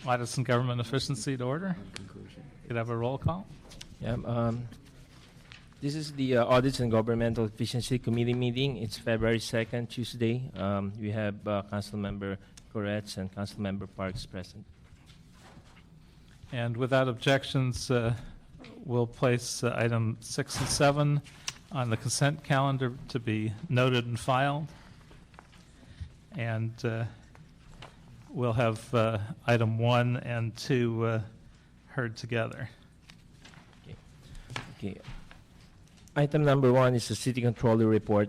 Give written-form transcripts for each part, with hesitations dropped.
Audits and Government Efficiency to order. Could I have a roll call? Yeah, this is the Audits and Governmental Efficiency Committee meeting. It's February 2nd, Tuesday. We have Councilmember Corretz and Councilmember Parks present. And without objections, we'll place item 6 and 7 on the consent calendar to be noted and filed. And we'll have item 1 and 2 heard together. Okay. Item number 1 is the City Controller Report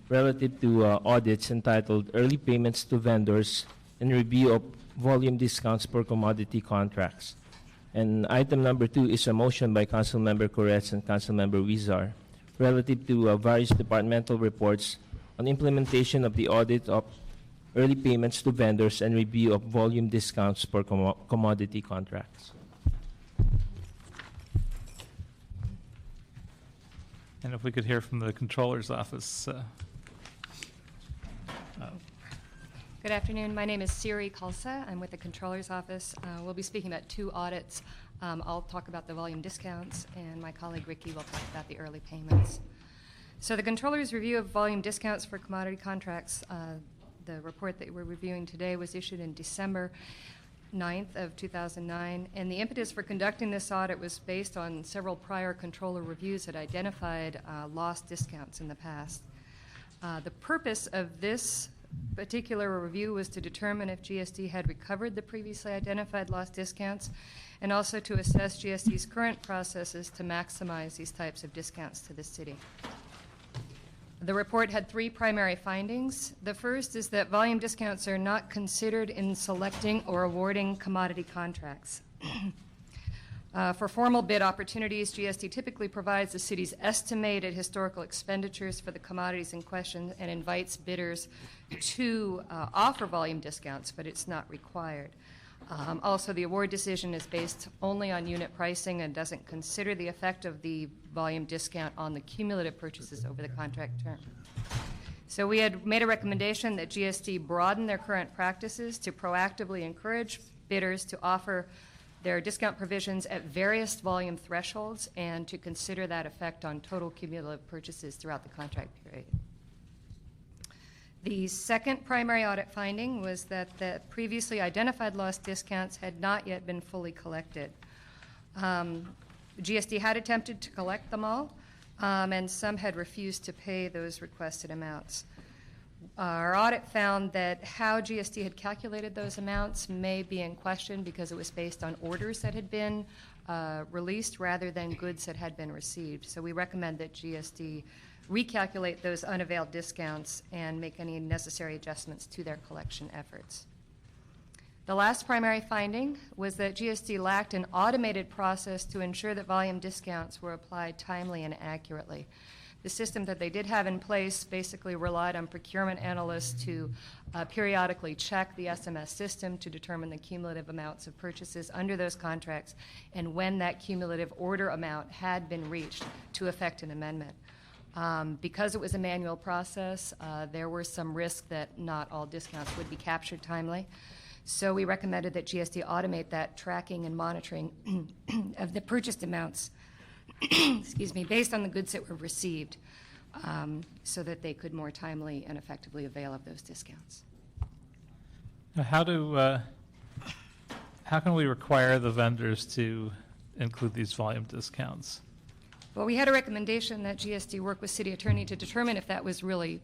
relative to audits entitled Early Payments to Vendors and Review of Volume Discounts for Commodity Contracts. And item number 2 is a motion by Councilmember Corretz and Councilmember Wizar relative to various departmental reports on implementation of the audit of early payments to vendors and review of volume discounts for commodity contracts. And if we could hear from the Controller's Office. Good afternoon. My name is Siri Kalsa. I'm with the Controller's Office. We'll be speaking about 2 audits. I'll talk about the volume discounts, and my colleague Ricky will talk about the early payments. So the Controller's review of volume discounts for commodity contracts, the report that we're reviewing today was issued in December 9th of 2009, and the impetus for conducting this audit was based on several prior controller reviews that identified lost discounts in the past. The purpose of this particular review was to determine if GSD had recovered the previously identified lost discounts and also to assess GSD's current processes to maximize these types of discounts to the city. The report had 3 primary findings. The first is that volume discounts are not considered in selecting or awarding commodity contracts. For formal bid opportunities, GSD typically provides the city's estimated historical expenditures for the commodities in question and invites bidders to offer volume discounts, but it's not required. Also, the award decision is based only on unit pricing and doesn't consider the effect of the volume discount on the cumulative purchases over the contract term. So we had made a recommendation that GSD broaden their current practices to proactively encourage bidders to offer their discount provisions at various volume thresholds and to consider that effect on total cumulative purchases throughout the contract period. The second primary audit finding was that the previously identified lost discounts had not yet been fully collected. GSD had attempted to collect them all, and some had refused to pay those requested amounts. Our audit found that how GSD had calculated those amounts may be in question because it was based on orders that had been released rather than goods that had been received. So we recommend that GSD recalculate those unavailed discounts and make any necessary adjustments to their collection efforts. The last primary finding was that GSD lacked an automated process to ensure that volume discounts were applied timely and accurately. The system that they did have in place basically relied on procurement analysts to periodically check the SMS system to determine the cumulative amounts of purchases under those contracts and when that cumulative order amount had been reached to effect an amendment. Because it was a manual process, there were some risks that not all discounts would be captured timely. So we recommended that GSD automate that tracking and monitoring of the purchased amounts excuse me, based on the goods that were received so that they could more timely and effectively avail of those discounts. Now, how can we require the vendors to include these volume discounts? Well, we had a recommendation that GSD work with city attorney to determine if that was really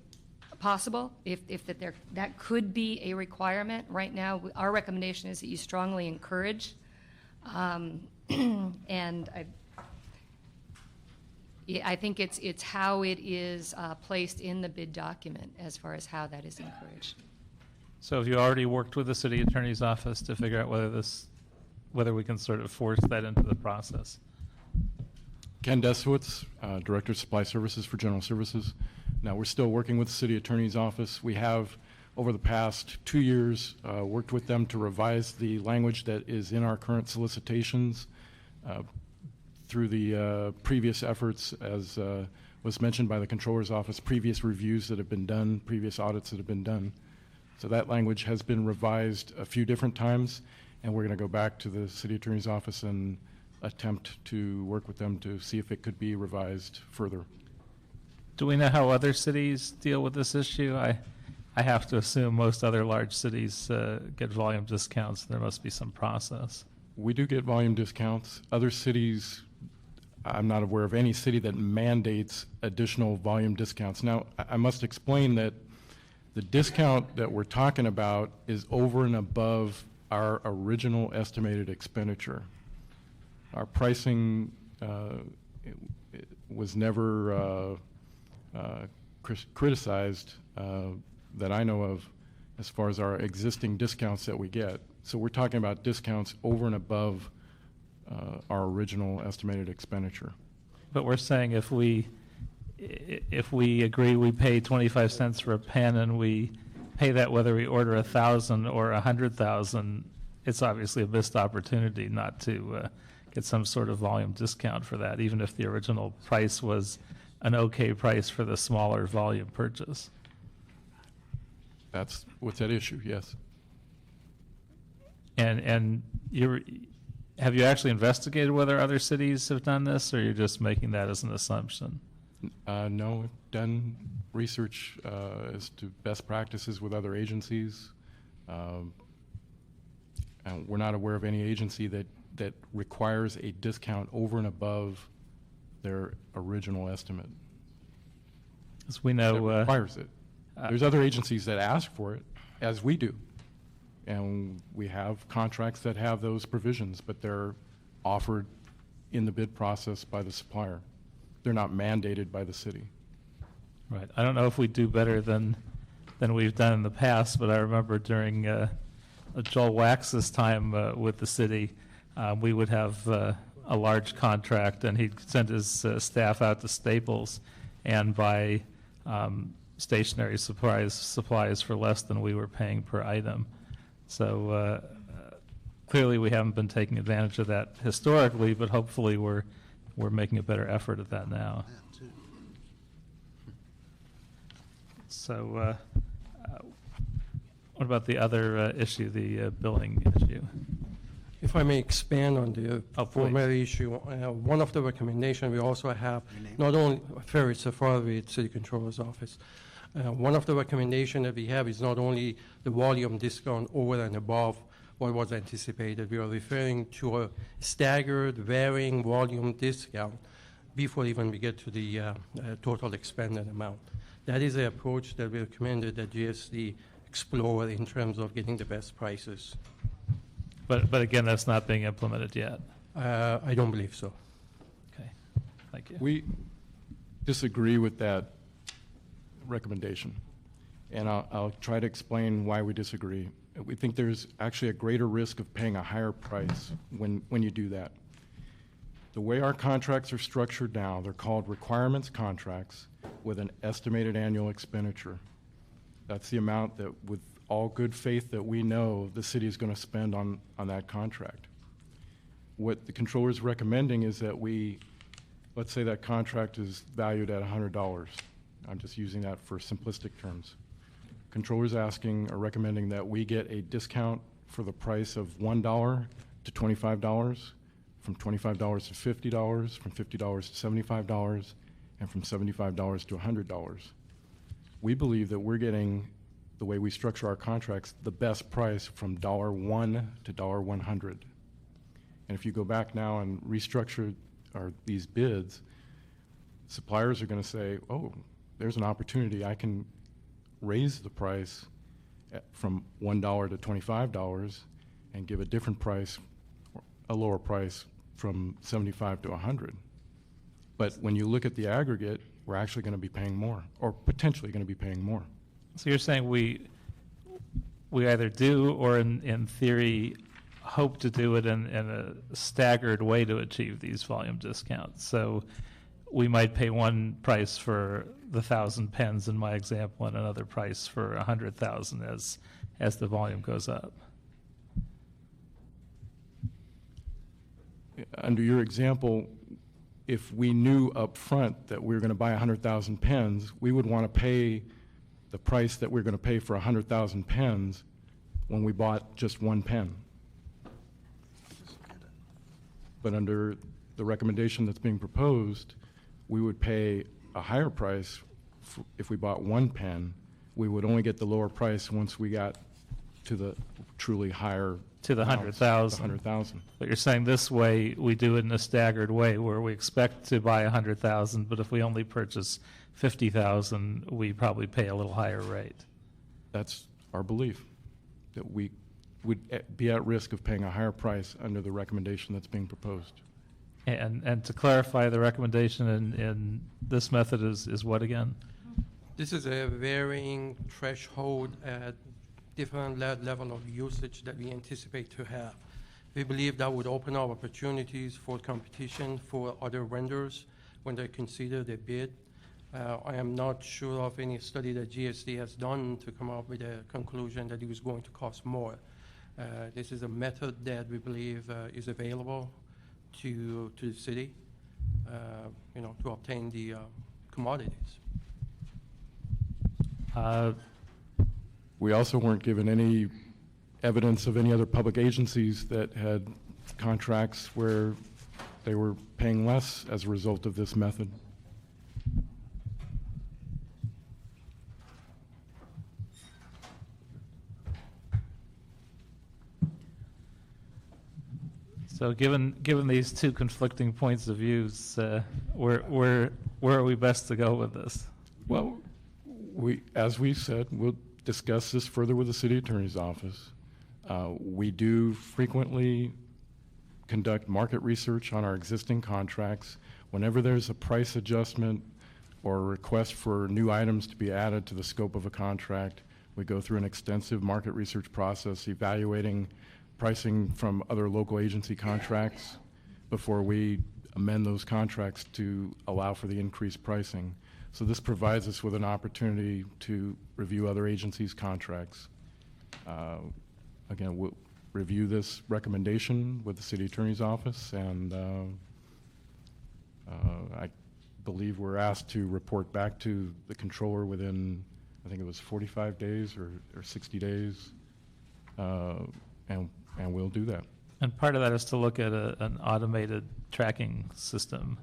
possible, if that could be a requirement. Right now, our recommendation is that you strongly encourage, and I think it's how it is placed in the bid document as far as how that is encouraged. So have you already worked with the city attorney's office to figure out whether we can sort of force that into the process? Ken Desowitz, Director of Supply Services for General Services. Now, we're still working with the City Attorney's Office. We have, over the past 2 years, worked with them to revise the language that is in our current solicitations through the previous efforts, as was mentioned by the Controller's Office, previous reviews that have been done, previous audits that have been done. So that language has been revised a few different times, and we're going to go back to the city attorney's office and attempt to work with them to see if it could be revised further. Do we know how other cities deal with this issue? I have to assume most other large cities get volume discounts. There must be some process. We do get volume discounts. Other cities, I'm not aware of any city that mandates additional volume discounts. Now, I must explain that the discount that we're talking about is over and above our original estimated expenditure. Our pricing it was never criticized that I know of as far as our existing discounts that we get. So we're talking about discounts over and above our original estimated expenditure. But we're saying if we agree we pay 25 cents for a pen and we pay that whether we order 1,000 or 100,000, it's obviously a missed opportunity not to get some sort of volume discount for that, even if the original price was an okay price for the smaller volume purchase. That's what's at issue, yes. And have you actually investigated whether other cities have done this, or you're just making that as an assumption? No, we've done research as to best practices with other agencies. And we're not aware of any agency that requires a discount over and above their original estimate. As we know, That requires it. There's other agencies that ask for it, as we do. And we have contracts that have those provisions, but they're offered in the bid process by the supplier. They're not mandated by the city. right. I don't know if we do better than we've done in the past, but I remember during Joel Wax's time with the city, we would have a large contract, and he'd send his staff out to Staples and buy stationary supplies for less than we were paying per item. So clearly we haven't been taking advantage of that historically, but hopefully we're making a better effort at that now. So what about the other issue, the billing issue? If I may expand on the Oh, please. former issue, one of the recommendations we also have, not only Ferry Safari, City Controller's Office, one of the recommendations that we have is not only the volume discount over and above what was anticipated. We are referring to a staggered varying volume discount before even we get to the total expended amount. That is the approach that we recommended that GSD explore in terms of getting the best prices. But again, that's not being implemented yet. I don't believe so. Okay, thank you. We disagree with that recommendation, and I'll try to explain why we disagree. We think there's actually a greater risk of paying a higher price when you do that. The way our contracts are structured now, they're called requirements contracts with an estimated annual expenditure. That's the amount that, with all good faith, that we know the city is going to spend on that contract. What the controller is recommending is that let's say that contract is valued at $100. I'm just using that for simplistic terms. Controller's asking or recommending that we get a discount for the price of $1 to $25, from $25 to $50, from $50 to $75, and from $75 to $100. We believe that we're getting, the way we structure our contracts, the best price from $1 to $100. And if you go back now and restructure these bids, suppliers are going to say, oh, there's an opportunity. I can raise the price from $1 to $25 and give a different price, a lower price from $75 to $100. But when you look at the aggregate, we're actually going to be paying more, or potentially going to be paying more. So you're saying we either do or in theory hope to do it in a staggered way to achieve these volume discounts. So we might pay one price for the 1,000 pens in my example and another price for 100,000 as the volume goes up. Under your example, if we knew up front that we were going to buy 100,000 pens, we would want to pay the price that we're going to pay for 100,000 pens when we bought just one pen. But under the recommendation that's being proposed, we would pay a higher price if we bought one pen. We would only get the lower price once we got to the truly higher. To the amounts, 100,000. the 100,000. But you're saying this way, we do it in a staggered way, where we expect to buy 100,000, but if we only purchase 50,000, we probably pay a little higher rate. That's our belief, that we would be at risk of paying a higher price under the recommendation that's being proposed. And to clarify, the recommendation in this method is what again? This is a varying threshold at different level of usage that we anticipate to have. We believe that would open up opportunities for competition for other vendors when they consider the bid. I am not sure of any study that GSD has done to come up with a conclusion that it was going to cost more. This is a method that we believe is available to the city, to obtain the commodities. We also weren't given any evidence of any other public agencies that had contracts where they were paying less as a result of this method. So given these two conflicting points of views, where are we best to go with this? Well, as we said, we'll discuss this further with the city attorney's office. We do frequently conduct market research on our existing contracts. Whenever there's a price adjustment or a request for new items to be added to the scope of a contract, we go through an extensive market research process evaluating pricing from other local agency contracts before we amend those contracts to allow for the increased pricing. So this provides us with an opportunity to review other agencies' contracts. Again, we'll review this recommendation with the city attorney's office, and I believe we're asked to report back to the controller within, I think it was 45 days or 60 days, and we'll do that. And part of that is to look at an automated tracking system.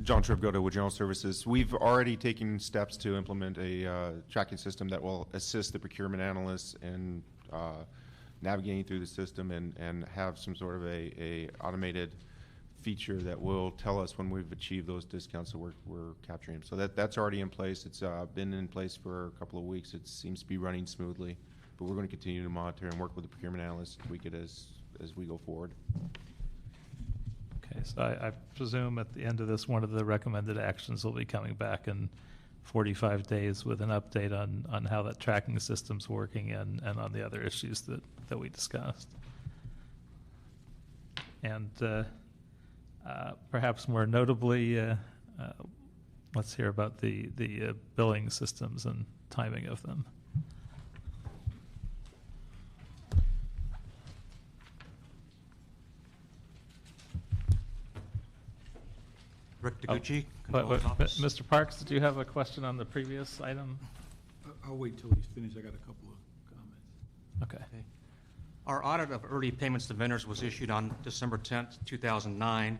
John Tripgoda with General Services. We've already taken steps to implement a tracking system that will assist the procurement analysts in navigating through the system and have some sort of a automated feature that will tell us when we've achieved those discounts that we're capturing. So that's already in place. It's been in place for a couple of weeks. It seems to be running smoothly, but we're going to continue to monitor and work with the procurement analysts to tweak it as we go forward. Okay, so I presume at the end of this, one of the recommended actions will be coming back in 45 days with an update on how that tracking system's working and on the other issues that we discussed. And perhaps more notably, let's hear about the billing systems and timing of them. Rick Degucci, But, Controller's Office. Mr. Parks, did you have a question on the previous item? I'll wait till he's finished. I got a couple of comments. Okay. Okay. Our audit of early payments to vendors was issued on December 10th, 2009.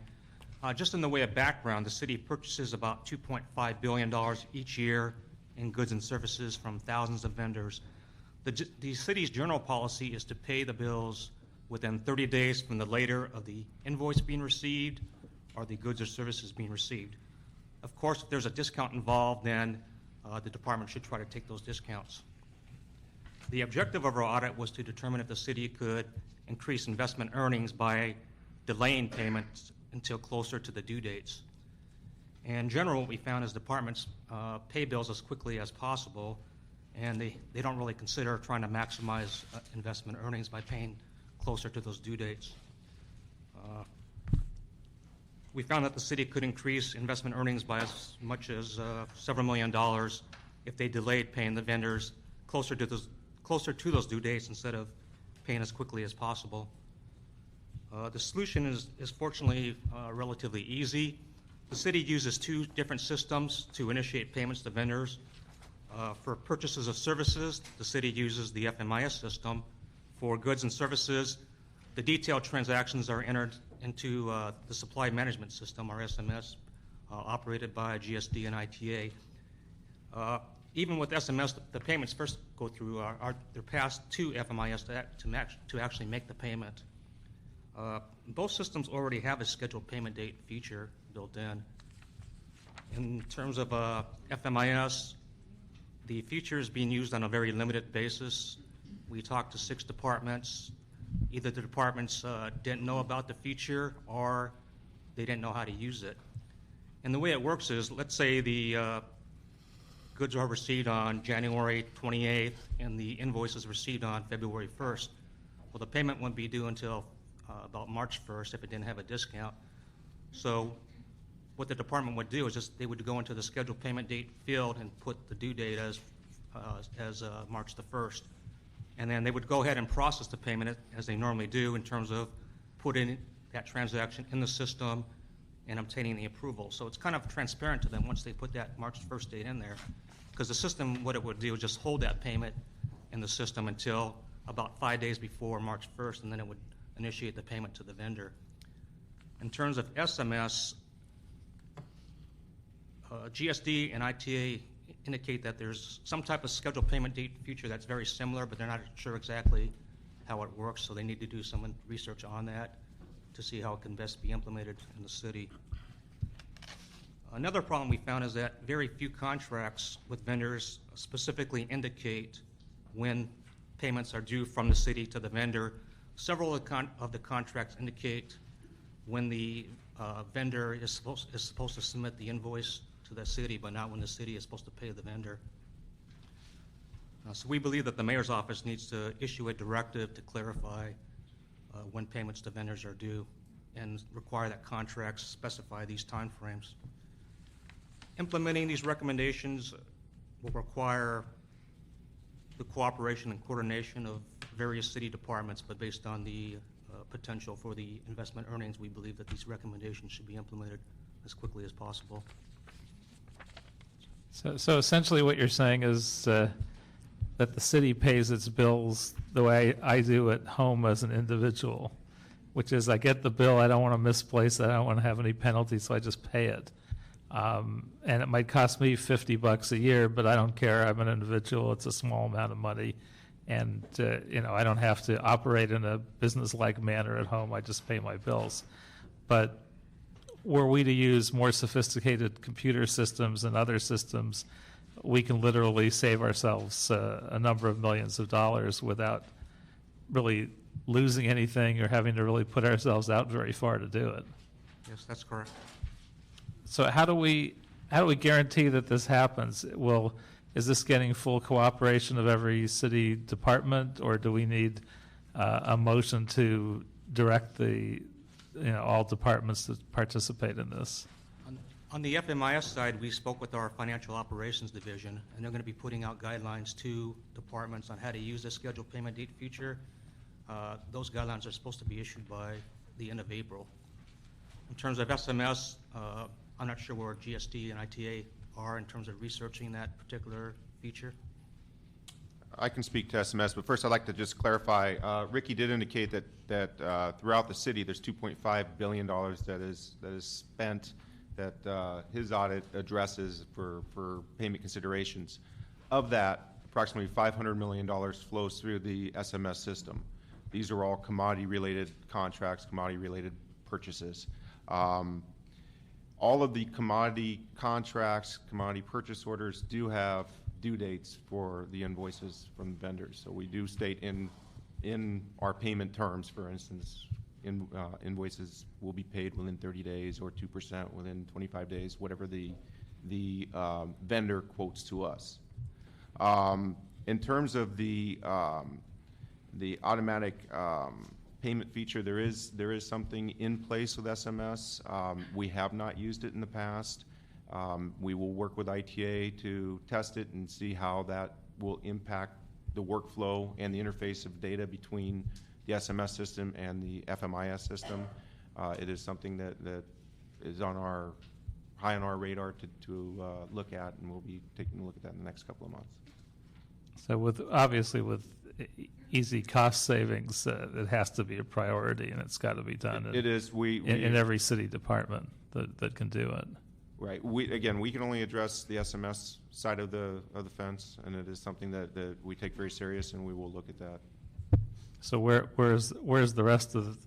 Just in the way of background, the city purchases about $2.5 billion each year in goods and services from thousands of vendors. The city's general policy is to pay the bills within 30 days from the later of the invoice being received or the goods or services being received. Of course, if there's a discount involved, then the department should try to take those discounts. The objective of our audit was to determine if the city could increase investment earnings by delaying payments until closer to the due dates. In general, what we found is departments pay bills as quickly as possible, and they don't really consider trying to maximize investment earnings by paying closer to those due dates. We found that the city could increase investment earnings by as much as several $million if they delayed paying the vendors closer to those due dates instead of paying as quickly as possible. The solution is fortunately relatively easy. The city uses two different systems to initiate payments to vendors. For purchases of services, the city uses the FMIS system. For goods and services, The detailed transactions are entered into the supply management system, or SMS, operated by GSD and ITA. Even with SMS, the payments first go through they're passed to FMIS to actually make the payment. Both systems already have a scheduled payment date feature built in. In terms of FMIS, the feature is being used on a very limited basis. We talked to 6 departments. Either the departments didn't know about the feature or they didn't know how to use it. And the way it works is, let's say the goods are received on January 28th and the invoice is received on February 1st. Well, the payment wouldn't be due until about March 1st if it didn't have a discount. So what the department would do is just they would go into the scheduled payment date field and put the due date as March the 1st. And then they would go ahead and process the payment as they normally do in terms of putting that transaction in the system and obtaining the approval. So it's kind of transparent to them once they put that March 1st date in there, because the system, what it would do is just hold that payment in the system until about 5 days before March 1st, and then it would initiate the payment to the vendor. In terms of SMS, GSD and ITA indicate that there's some type of scheduled payment date feature that's very similar, but they're not sure exactly how it works, so they need to do some research on that to see how it can best be implemented in the city. Another problem we found is that very few contracts with vendors specifically indicate when payments are due from the city to the vendor. Several of the contracts indicate when the vendor is supposed to submit the invoice to the city, but not when the city is supposed to pay the vendor. So we believe that the mayor's office needs to issue a directive to clarify when payments to vendors are due and require that contracts specify these timeframes. Implementing these recommendations will require the cooperation and coordination of various city departments, but based on the potential for the investment earnings, we believe that these recommendations should be implemented as quickly as possible. So essentially what you're saying is that the city pays its bills the way I do at home as an individual, which is I get the bill, I don't want to misplace it, I don't want to have any penalties, so I just pay it. And it might cost me $50 a year, but I don't care, I'm an individual, it's a small amount of money. And, I don't have to operate in a business-like manner at home, I just pay my bills. But were we to use more sophisticated computer systems and other systems, we can literally save ourselves a number of millions of dollars without really losing anything or having to really put ourselves out very far to do it. Yes, that's correct. So how do we guarantee that this happens? Is this getting full cooperation of every city department, or do we need a motion to direct all departments to participate in this? On the FMIS side, we spoke with our financial operations division, and they're going to be putting out guidelines to departments on how to use the scheduled payment date feature. Those guidelines are supposed to be issued by the end of April. In terms of SMS, I'm not sure where GSD and ITA are in terms of researching that particular feature. I can speak to SMS, but first I'd like to just clarify. Ricky did indicate that throughout the city there's $2.5 billion that is spent that his audit addresses for payment considerations. Of that, approximately $500 million flows through the SMS system. These are all commodity-related contracts, commodity-related purchases. All of the commodity contracts, commodity purchase orders do have due dates for the invoices from vendors. So we do state in our payment terms, for instance, invoices will be paid within 30 days or 2% within 25 days, whatever the vendor quotes to us. In terms of the automatic payment feature, there is something in place with SMS. We have not used it in the past. We will work with ITA to test it and see how that will impact the workflow and the interface of data between the SMS system and the FMIS system. It is something that is high on our radar to look at, and we'll be taking a look at that in the next couple of months. So obviously with easy cost savings, it has to be a priority, and it's got to be done. It is. In every city department that can do it. Right. We can only address the SMS side of the fence, and it is something that we take very serious, and we will look at that. So where's the rest of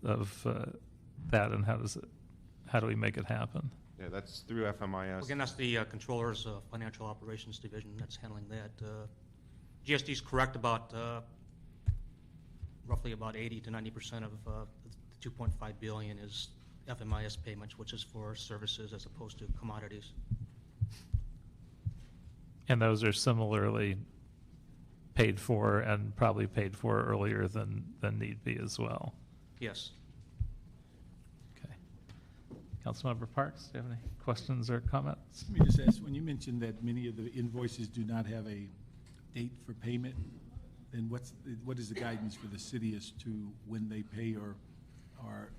that, and how do we make it happen? Yeah, that's through FMIS. Again, that's the Controller's Financial Operations Division that's handling that. GSD is correct about roughly about 80 to 90% of the 2.5 billion is FMIS payments, which is for services as opposed to commodities. And those are similarly paid for, and probably paid for earlier than need be as well. Yes. Okay. Councilmember Parks, do you have any questions or comments? Let me just ask, when you mentioned that many of the invoices do not have a date for payment, then what is the guidance for the city as to when they pay or are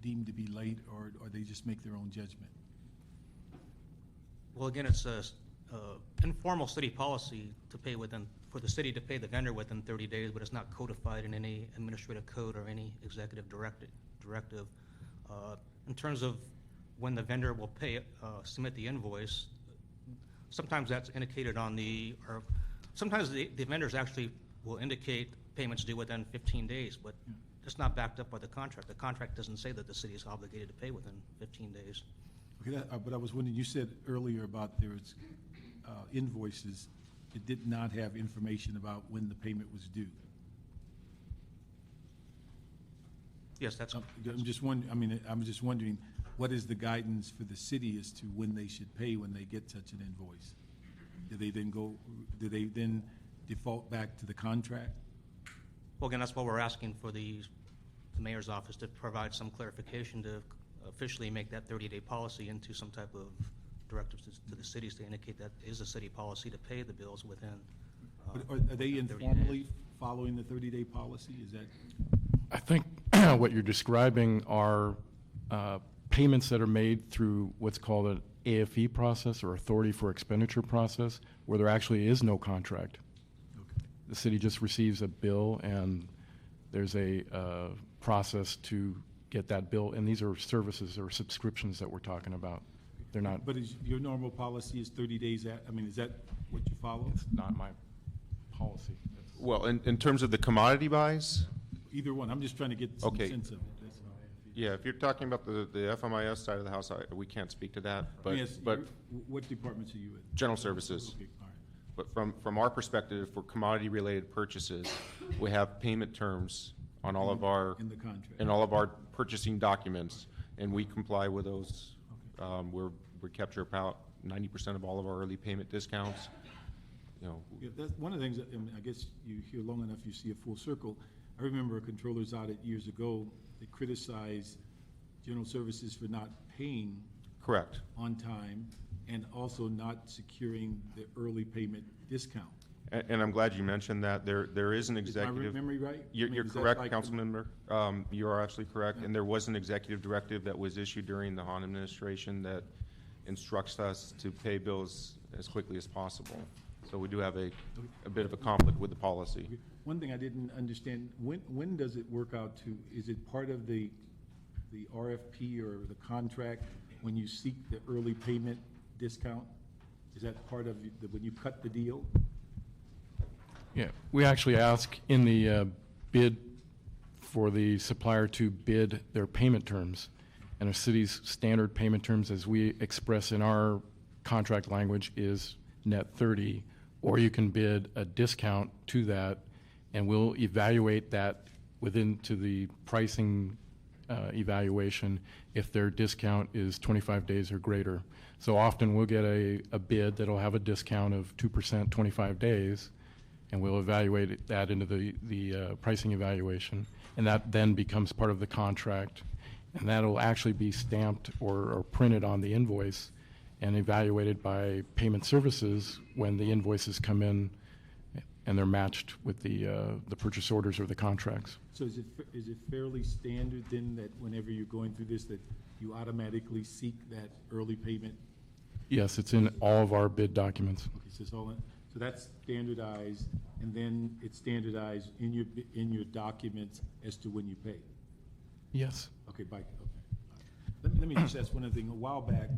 deemed to be late, or they just make their own judgment? Well, again, it's a informal city policy to pay for the city to pay the vendor within 30 days, but it's not codified in any administrative code or any executive directive. In terms of when the vendor will submit the invoice, sometimes that's indicated or sometimes the vendors actually will indicate payments due within 15 days, but it's not backed up by the contract. The contract doesn't say that the city is obligated to pay within 15 days. Okay, but I was wondering, you said earlier about there was invoices that did not have information about when the payment was due. Yes, that's. I'm just wondering, what is the guidance for the city as to when they should pay when they get such an invoice? Do they then default back to the contract? Well, again, that's what we're asking for the mayor's office to provide some clarification to officially make that 30-day policy into some type of directives to the cities to indicate that is a city policy to pay the bills within. But are they informally following the 30-day policy? Is that? I think what you're describing are payments that are made through what's called an AFE process, or Authority for Expenditure process, where there actually is no contract. Okay. The city just receives a bill, and there's a process to get that bill, and these are services or subscriptions that we're talking about. They're not. But your normal policy is 30 days is that what you follow? It's not my policy. Well, in terms of the commodity buys, Either one. I'm just trying to get some Okay. sense of it. That's all. yeah, if you're talking about the FMIS side of the house, we can't speak to that. But Yes, but what departments are you in? general services. Okay, all right. But from our perspective, for commodity-related purchases, we have payment terms on all of our In the contract. in all of our purchasing documents, and we comply with those. Okay. We capture about 90% of all of our early payment discounts. You know, Yeah, that's one of the things, I guess you hear long enough, you see a full circle. I remember a controller's audit years ago that criticized general services for not paying correct. on time and also not securing the early payment discount. And I'm glad you mentioned that. There is an Is my executive. memory right? You're Is that correct, like- Councilmember. You are absolutely correct. And there was an executive directive that was issued during the Hahn administration that instructs us to pay bills as quickly as possible. So we do have a bit of a conflict with the policy. Okay. One thing I didn't understand, when does it work out to, is it part of the RFP or the contract when you seek the early payment discount? Is that part of when you cut the deal? Yeah, we actually ask in the bid for the supplier to bid their payment terms. And the city's standard payment terms, as we express in our contract language, is net 30, or you can bid a discount to that, and we'll evaluate that to the pricing evaluation if their discount is 25 days or greater. So often we'll get a bid that'll have a discount of 2%, 25 days, and we'll evaluate that into the pricing evaluation, and that then becomes part of the contract, and that'll actually be stamped or printed on the invoice and evaluated by payment services when the invoices come in and they're matched with the purchase orders or the contracts. So is it fairly standard then that whenever you're going through this, that you automatically seek that early payment? Yes, it's in all of our bid documents. Okay, so So that's standardized, and then it's standardized in your documents as to when you pay. Yes. Okay, okay. Let me just ask one other thing. A while back,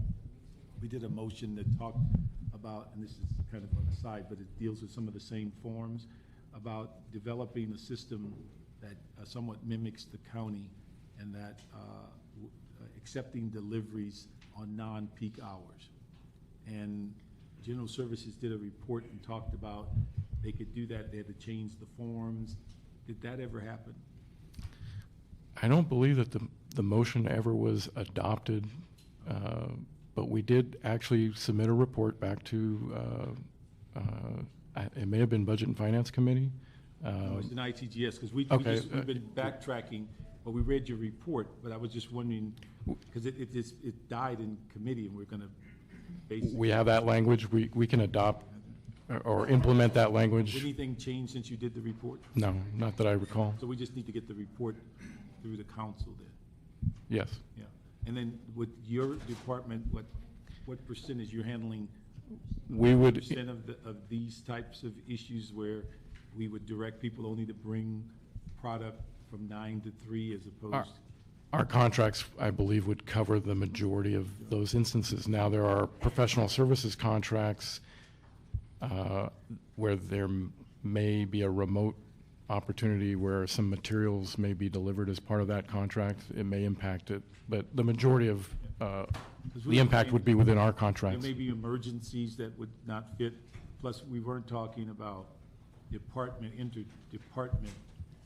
we did a motion that talked about, and this is kind of on the side, but it deals with some of the same forms, about developing a system that somewhat mimics the county, and that accepting deliveries on non-peak hours. And General Services did a report and talked about they could do that. They had to change the forms. Did that ever happen? I don't believe that the motion ever was adopted, but we did actually submit a report back to, it may have been Budget and Finance Committee. No, it's an ITGS, because we've been backtracking, but we read your report, but I was just wondering, because it died in committee, and we're going to basically. We have that language. We can adopt or implement that language. Anything changed since you did the report? No, not that I recall. So we just need to get the report through the council then? Yes. Yeah. And then with your department, what percentage you're handling? We would. Percent of these types of issues where we would direct people only to bring product from 9 to 3 as opposed. Our contracts, I believe, would cover the majority of those instances. Now, there are professional services contracts where there may be a remote opportunity where some materials may be delivered as part of that contract. It may impact it, but the majority of the impact would be within our contracts. There may be emergencies that would not fit. Plus, we weren't talking about interdepartment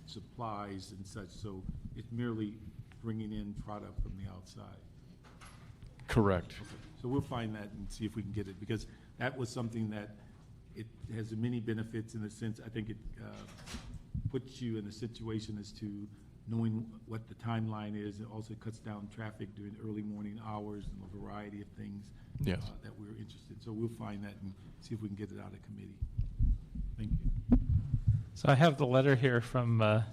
supplies and such, so it's merely bringing in product from the outside. Correct. So we'll find that and see if we can get it, because that was something that it has many benefits in the sense, I think it puts you in a situation as to knowing what the timeline is. It also cuts down traffic during early morning hours and a variety of things. Yes. That we're interested. So we'll find that and see if we can get it out of committee. Thank you. So I have the letter here from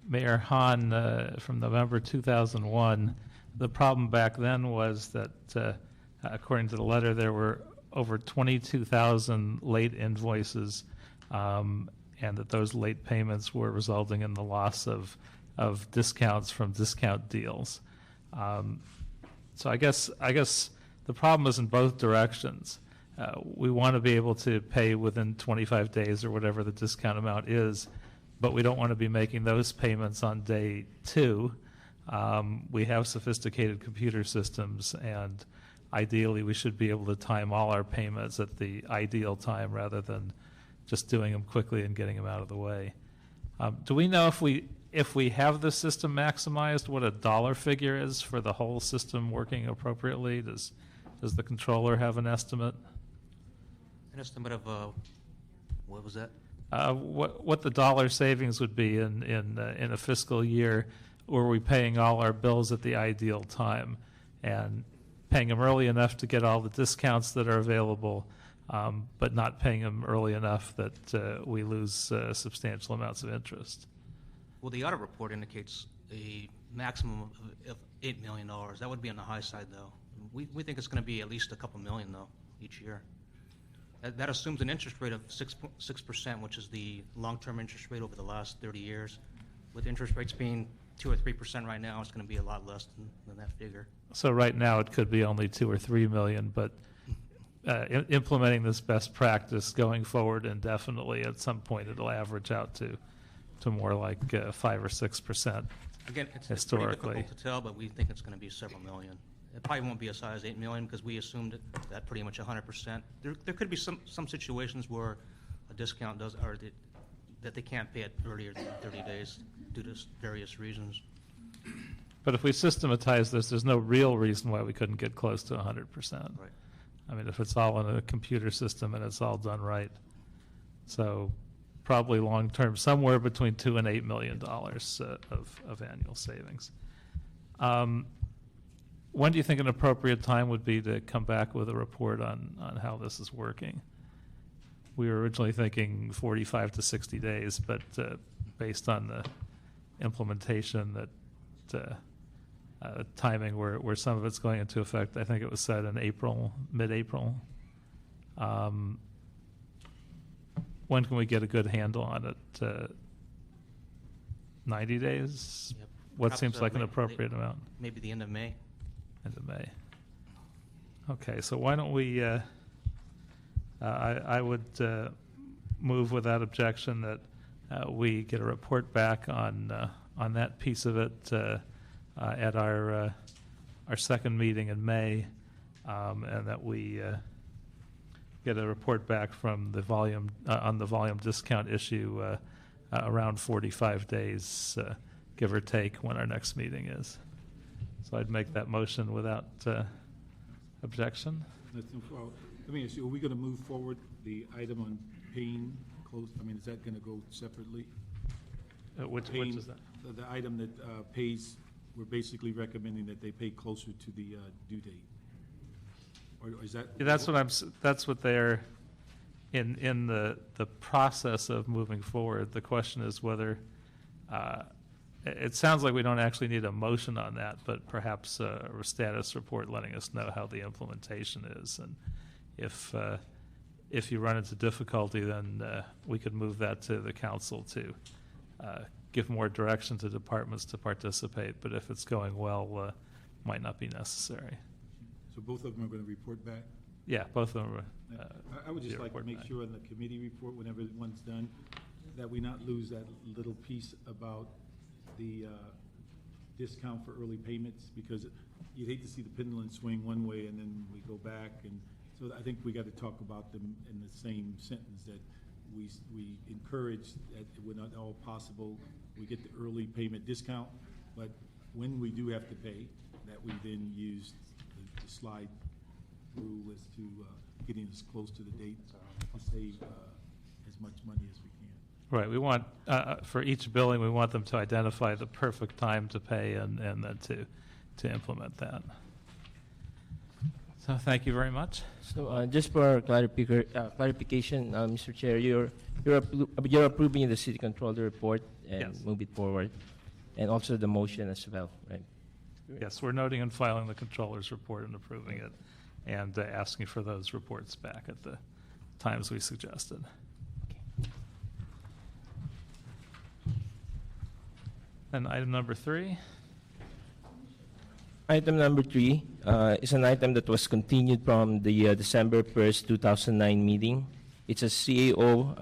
Mayor Hahn from November 2001. The problem back then was that, according to the letter, there were over 22,000 late invoices, and that those late payments were resulting in the loss of discounts from discount deals. So I guess the problem is in both directions. We want to be able to pay within 25 days or whatever the discount amount is, but we don't want to be making those payments on day 2. We have sophisticated computer systems, and ideally we should be able to time all our payments at the ideal time rather than just doing them quickly and getting them out of the way. Do we know if we have the system maximized, what a dollar figure is for the whole system working appropriately? Does the controller have an estimate? An estimate of, what was that? What the dollar savings would be in a fiscal year, were we paying all our bills at the ideal time and paying them early enough to get all the discounts that are available, but not paying them early enough that we lose substantial amounts of interest? Well, the audit report indicates a maximum of $8 million. That would be on the high side, though. We think it's going to be at least a couple million, though, each year. That assumes an interest rate of 6%, which is the long-term interest rate over the last 30 years. With interest rates being 2 or 3% right now, it's going to be a lot less than that figure. So right now it could be only 2 or 3 million, but implementing this best practice going forward indefinitely, at some point it'll average out to more like 5 or 6%. Again, it's historically. pretty difficult to tell, but we think it's going to be several million. It probably won't be as high as 8 million because we assumed that pretty much 100%. There could be some situations where a discount does, or that they can't pay it earlier than 30 days due to various reasons. But if we systematize this, there's no real reason why we couldn't get close to 100%. Right. I mean, if it's all in a computer system and it's all done right. So probably long-term, somewhere between $2 and $8 million of annual savings. When do you think an appropriate time would be to come back with a report on how this is working? We were originally thinking 45 to 60 days, but based on the implementation that timing where some of it's going into effect, I think it was set in April, mid-April. when can we get a good handle on it? 90 days? Yep. What Perhaps, seems like an may- appropriate amount? Maybe the end of May. End of May. Okay, so why don't we, I would move without objection that we get a report back on that piece of it at our second meeting in May, and that we get a report back from the volume, on the volume discount issue around 45 days, give or take, when our next meeting is. So I'd make that motion without objection. Let me ask you, are we going to move forward the item on paying close, I mean, is that going to go separately? Which Paying- is that? The item that pays, we're basically recommending that they pay closer to the due date. Or is that? Yeah, that's what they're, in the process of moving forward. The question is whether, it sounds like we don't actually need a motion on that, but perhaps a status report letting us know how the implementation is. And if you run into difficulty, then we could move that to the council to give more direction to departments to participate. But if it's going well, might not be necessary. So both of them are going to report back? Yeah, both of them are. I would just yeah, like to report make back. sure in the committee report, whenever one's done, that we not lose that little piece about the discount for early payments, because you'd hate to see the pendulum swing one way and then we go back. And so I think we got to talk about them in the same sentence, that we encourage that when at all possible, we get the early payment discount, but when we do have to pay, that we then use the slide rule as to getting us close to the date to save as much money as we can. Right, we want, for each billing, we want them to identify the perfect time to pay and then to implement that. So thank you very much. So just for clarification, Mr. Chair, you're approving the city controller report and Yes. move it forward, and also the motion as well, right? Yes, we're noting and filing the controller's report and approving it, and asking for those reports back at the times we suggested. And item number 3. Item number 3 is an item that was continued from the December 1st, 2009 meeting. It's a CAO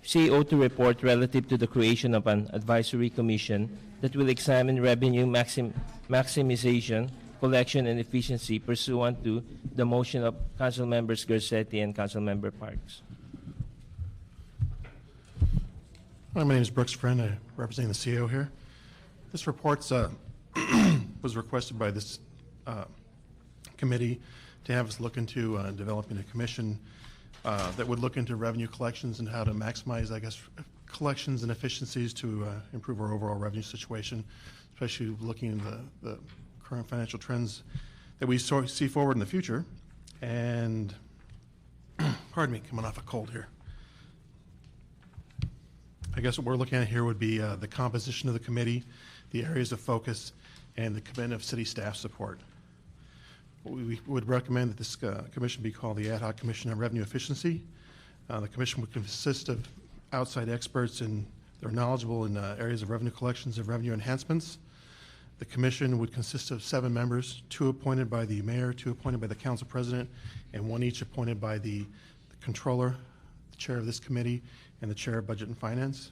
to report relative to the creation of an advisory commission that will examine revenue maximization, collection, and efficiency pursuant to the motion of Council Members Garcetti and Council Member Parks. Hi, my name is Brooks Friend. I represent the CEO here. This report was requested by this committee to have us look into developing a commission that would look into revenue collections and how to maximize, I guess, collections and efficiencies to improve our overall revenue situation, especially looking in the current financial trends that we see forward in the future. And, pardon me, coming off a cold here. I guess what we're looking at here would be the composition of the committee, the areas of focus, and the commitment of city staff support. We would recommend that this commission be called the Ad Hoc Commission on Revenue Efficiency. The commission would consist of outside experts and they're knowledgeable in areas of revenue collections and revenue enhancements. The commission would consist of 7 members, 2 appointed by the mayor, 2 appointed by the council president, and 1 each appointed by the controller, the chair of this committee, and the chair of Budget and Finance.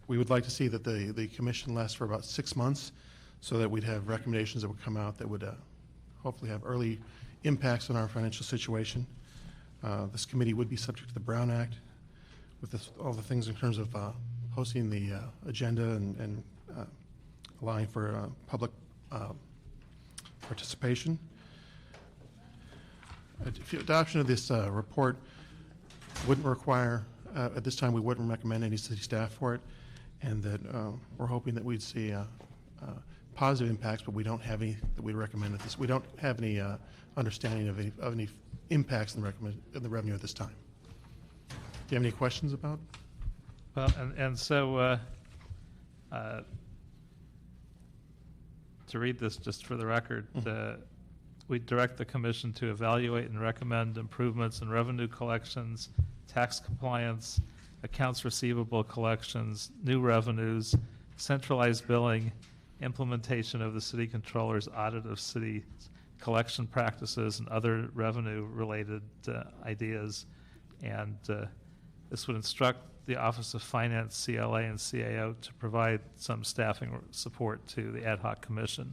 We would like to see that the commission lasts for about 6 months so that we'd have recommendations that would come out that would hopefully have early impacts on our financial situation. This committee would be subject to the Brown Act with all the things in terms of posting the agenda and allowing for public participation. Adoption of this report wouldn't require, at this time, we wouldn't recommend any city staff for it, and that we're hoping that we'd see positive impacts, but we don't have any that we recommend at this. We don't have any understanding of any impacts in the revenue at this time. Do you have any questions about? Well, and so to read this just for the record, we direct the commission to evaluate and recommend improvements in revenue collections, tax compliance, accounts receivable collections, new revenues, centralized billing, implementation of the city controller's audit of city collection practices and other revenue-related ideas. And this would instruct the Office of Finance, CLA, and CAO to provide some staffing support to the ad hoc commission.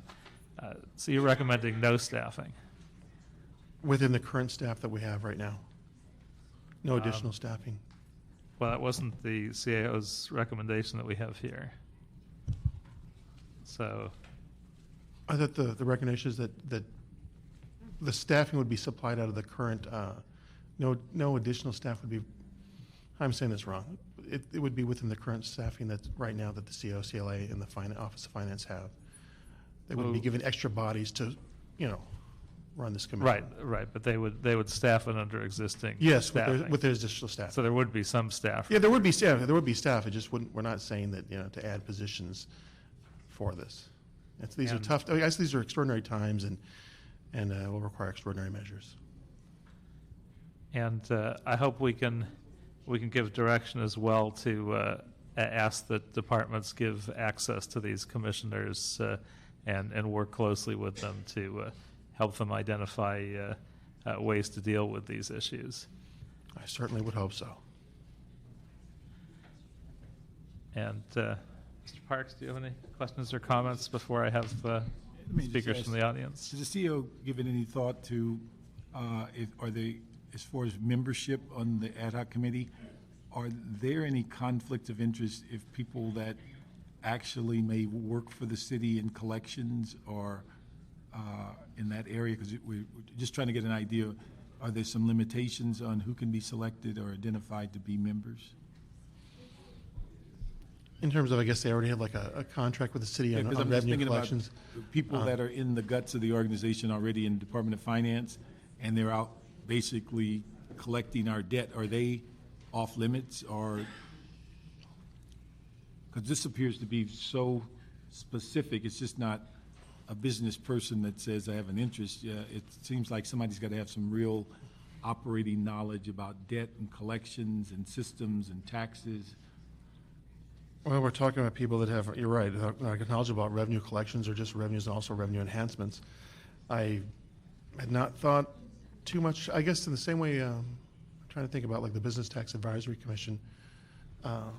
So you're recommending no staffing? Within the current staff that we have right now. No additional staffing. Well, that wasn't the CAO's recommendation that we have here. So, I thought the recommendation is that the staffing would be supplied out of the current, no additional staff would be, I'm saying this wrong. It would be within the current staffing that's right now that the CO, CLA, and the Office of Finance have. They wouldn't be given extra bodies to, run this commission. right, but they would staff it under existing Yes, staffing. with their additional staff. So there would be some staff. Yeah, there would be staff. It just wouldn't, we're not saying that, to add positions for this. These are And- tough, I guess these are extraordinary times and will require extraordinary measures. And I hope we can give direction as well to ask that departments give access to these commissioners and work closely with them to help them identify ways to deal with these issues. I certainly would hope so. And Mr. Parks, do you have any questions or comments before I have me just speakers ask- from the audience? Has the CEO given any thought to, are they, as far as membership on the ad hoc committee, are there any conflict of interest if people that actually may work for the city in collections or in that area? Because we're just trying to get an idea, are there some limitations on who can be selected or identified to be members? In terms of, I guess they already have like a contract with the city on Because I'm just revenue thinking about collections. people that are in the guts of the organization already in Department of Finance, and they're out basically collecting our debt. Are they off limits, or, because this appears to be so specific, it's just not a business person that says, I have an interest. It seems like somebody's got to have some real operating knowledge about debt and collections and systems and taxes. Well, we're talking about people that have, you're right, knowledge about revenue collections or just revenues and also revenue enhancements. I had not thought too much, I guess in the same way, I'm trying to think about like the Business Tax Advisory Commission,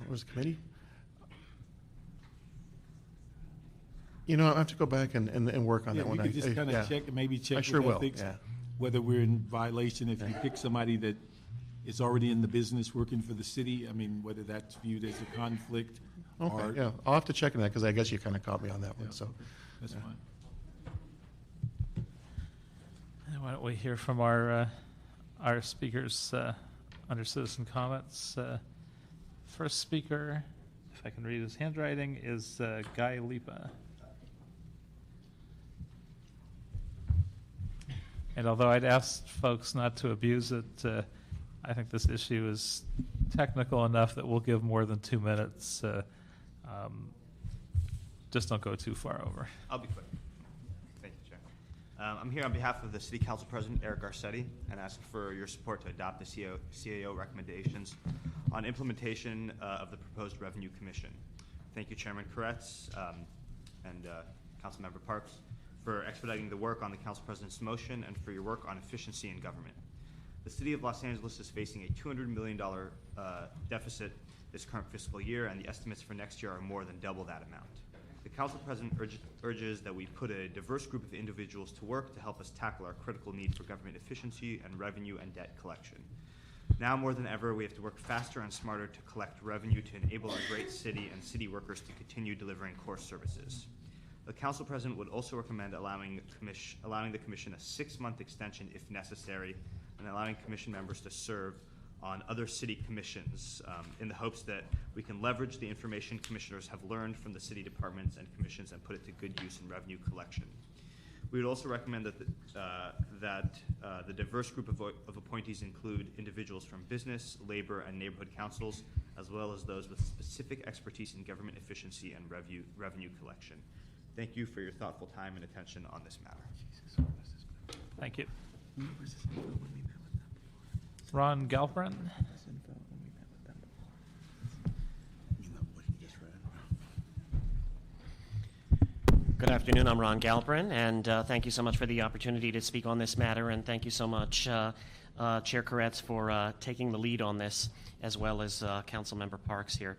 was it a committee? I have to go back and work on Yeah, that we one. could just kind of check, maybe check I sure with will, ethics, yeah. whether we're in violation if you pick somebody that is already in the business working for the city. I mean, whether that's viewed as a conflict or. Okay, yeah, I'll have to check on that because I guess you kind of caught me on that one, Yeah. so. That's Yeah. fine. And why don't we hear from our speakers under citizen comments? First speaker, if I can read his handwriting, is Guy Lipa. And although I'd asked folks not to abuse it, I think this issue is technical enough that we'll give more than 2 minutes. Just don't go too far over. I'll be quick. Thank you, Chair. I'm here on behalf of the City Council President, Eric Garcetti, and ask for your support to adopt the CAO recommendations on implementation of the proposed Revenue Commission. Thank you, Chairman Koretz and Councilmember Parks, for expediting the work on the Council President's motion and for your work on efficiency in government. The City of Los Angeles is facing a $200 million deficit this current fiscal year, and the estimates for next year are more than double that amount. The Council President urges that we put a diverse group of individuals to work to help us tackle our critical need for government efficiency and revenue and debt collection. Now more than ever, we have to work faster and smarter to collect revenue to enable our great city and city workers to continue delivering core services. The Council President would also recommend allowing the Commission a 6-month extension if necessary, and allowing Commission members to serve on other city commissions in the hopes that we can leverage the information commissioners have learned from the city departments and commissions and put it to good use in revenue collection. We would also recommend that the diverse group of appointees include individuals from business, labor, and neighborhood councils, as well as those with specific expertise in government efficiency and revenue collection. Thank you for your thoughtful time and attention on this matter. Thank you. Ron Galperin? Good afternoon. I'm Ron Galperin, and thank you so much for the opportunity to speak on this matter, and thank you so much, Chair Koretz, for taking the lead on this, as well as Councilmember Parks here.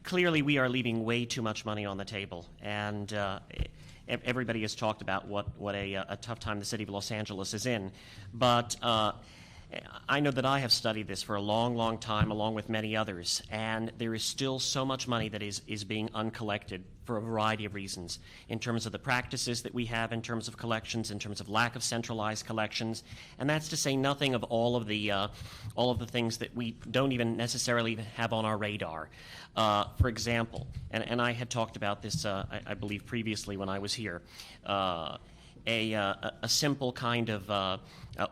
Clearly, we are leaving way too much money on the table, and everybody has talked about what a tough time the city of Los Angeles is in, but I know that I have studied this for a long, long time, along with many others, and there is still so much money that is being uncollected for a variety of reasons, in terms of the practices that we have, in terms of collections, in terms of lack of centralized collections, and that's to say nothing of all of the things that we don't even necessarily have on our radar. For example, and I had talked about this, I believe, previously when I was here. A simple kind of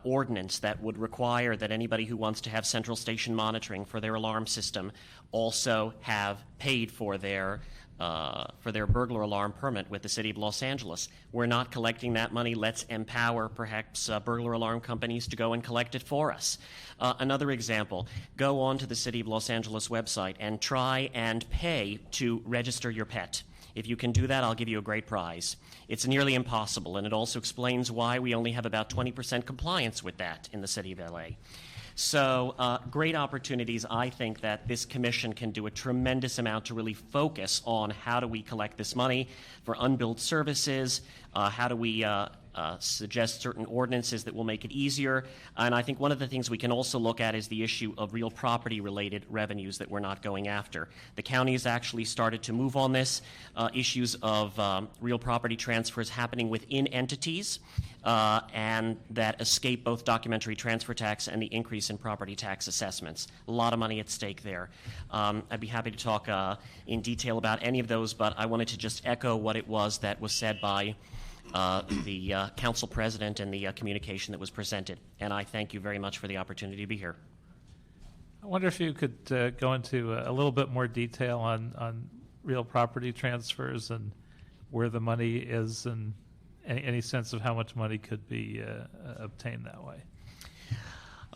ordinance that would require that anybody who wants to have central station monitoring for their alarm system also have paid for their burglar alarm permit with the City of Los Angeles. We're not collecting that money. Let's empower perhaps burglar alarm companies to go and collect it for us. Another example, go on to the City of Los Angeles website and try and pay to register your pet. If you can do that, I'll give you a great prize. It's nearly impossible, and it also explains why we only have about 20% compliance with that in the City of LA. So great opportunities. I think that this commission can do a tremendous amount to really focus on how do we collect this money for unbilled services, how do we suggest certain ordinances that will make it easier. And I think one of the things we can also look at is the issue of real property-related revenues that we're not going after. The county has actually started to move on this, issues of real property transfers happening within entities, and that escape both documentary transfer tax and the increase in property tax assessments. A lot of money at stake there. I'd be happy to talk in detail about any of those, but I wanted to just echo what it was that was said by the council president and the communication that was presented. And I thank you very much for the opportunity to be here. I wonder if you could go into a little bit more detail on real property transfers and where the money is, and any sense of how much money could be obtained that way.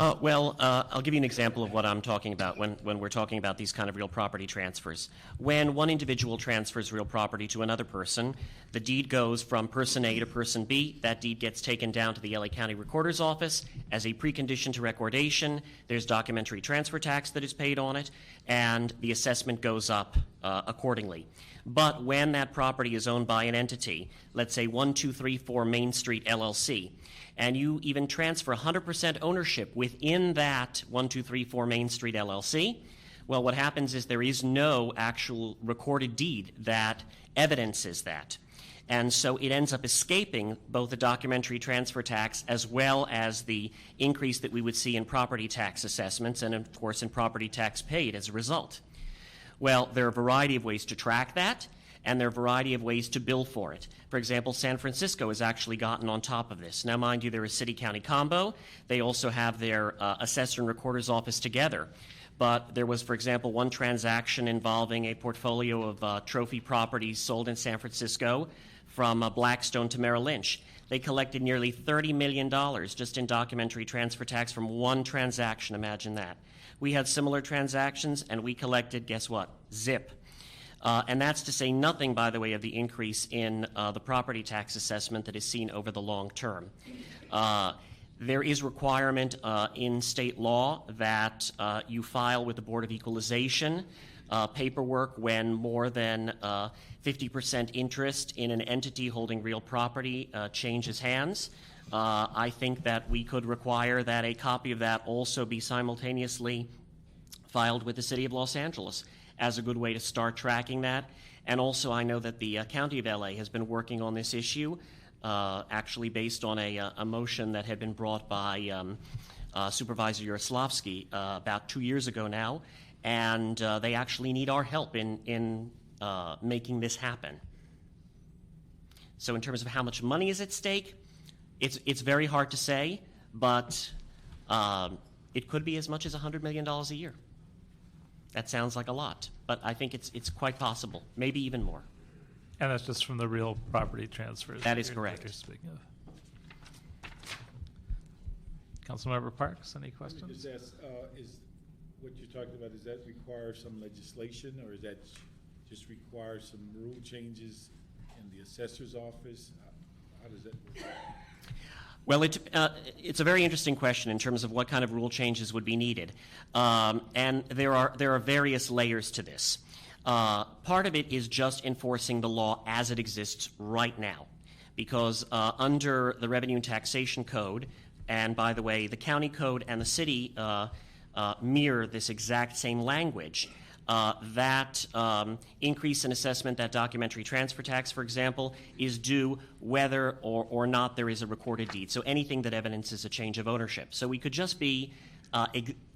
I'll give you an example of what I'm talking about when we're talking about these kind of real property transfers. When one individual transfers real property to another person, the deed goes from person A to person B. That deed gets taken down to the LA County Recorder's Office. As a precondition to recordation, there's documentary transfer tax that is paid on it, and the assessment goes up accordingly. But when that property is owned by an entity, let's say 1234 Main Street LLC, and you even transfer 100% ownership within that 1234 Main Street LLC, well, what happens is there is no actual recorded deed that evidences that. And so it ends up escaping both the documentary transfer tax as well as the increase that we would see in property tax assessments and, of course, in property tax paid as a result. Well, there are a variety of ways to track that, and there are a variety of ways to bill for it. For example, San Francisco has actually gotten on top of this. Now, mind you, they're a city-county combo. They also have their assessor and recorder's office together. But there was, for example, one transaction involving a portfolio of trophy properties sold in San Francisco from Blackstone to Merrill Lynch. They collected nearly $30 million just in documentary transfer tax from one transaction. Imagine that. We had similar transactions, and we collected, guess what? Zip. And that's to say nothing, by the way, of the increase in the property tax assessment that is seen over the long term. There is requirement in state law that you file with the Board of Equalization paperwork when more than 50% interest in an entity holding real property changes hands. I think that we could require that a copy of that also be simultaneously filed with the City of Los Angeles as a good way to start tracking that. And also, I know that the County of LA has been working on this issue, actually based on a motion that had been brought by Supervisor Yaroslavsky about 2 years ago now, and they actually need our help in making this happen. So in terms of how much money is at stake, it's very hard to say, but it could be as much as $100 million a year. That sounds like a lot, but I think it's quite possible, maybe even more. And that's just from the real property transfers. That is correct. You're speaking of. Councilmember Parks, any Let me questions? just ask, is what you're talking about, does that require some legislation, or is that just require some rule changes in the assessor's office? How does that work? Well, it's a very interesting question in terms of what kind of rule changes would be needed. And there are various layers to this. Part of it is just enforcing the law as it exists right now. Because under the Revenue and Taxation Code, and by the way, the county code and the city mirror this exact same language, that increase in assessment, that documentary transfer tax, for example, is due whether or not there is a recorded deed. So anything that evidences a change of ownership. So we could just be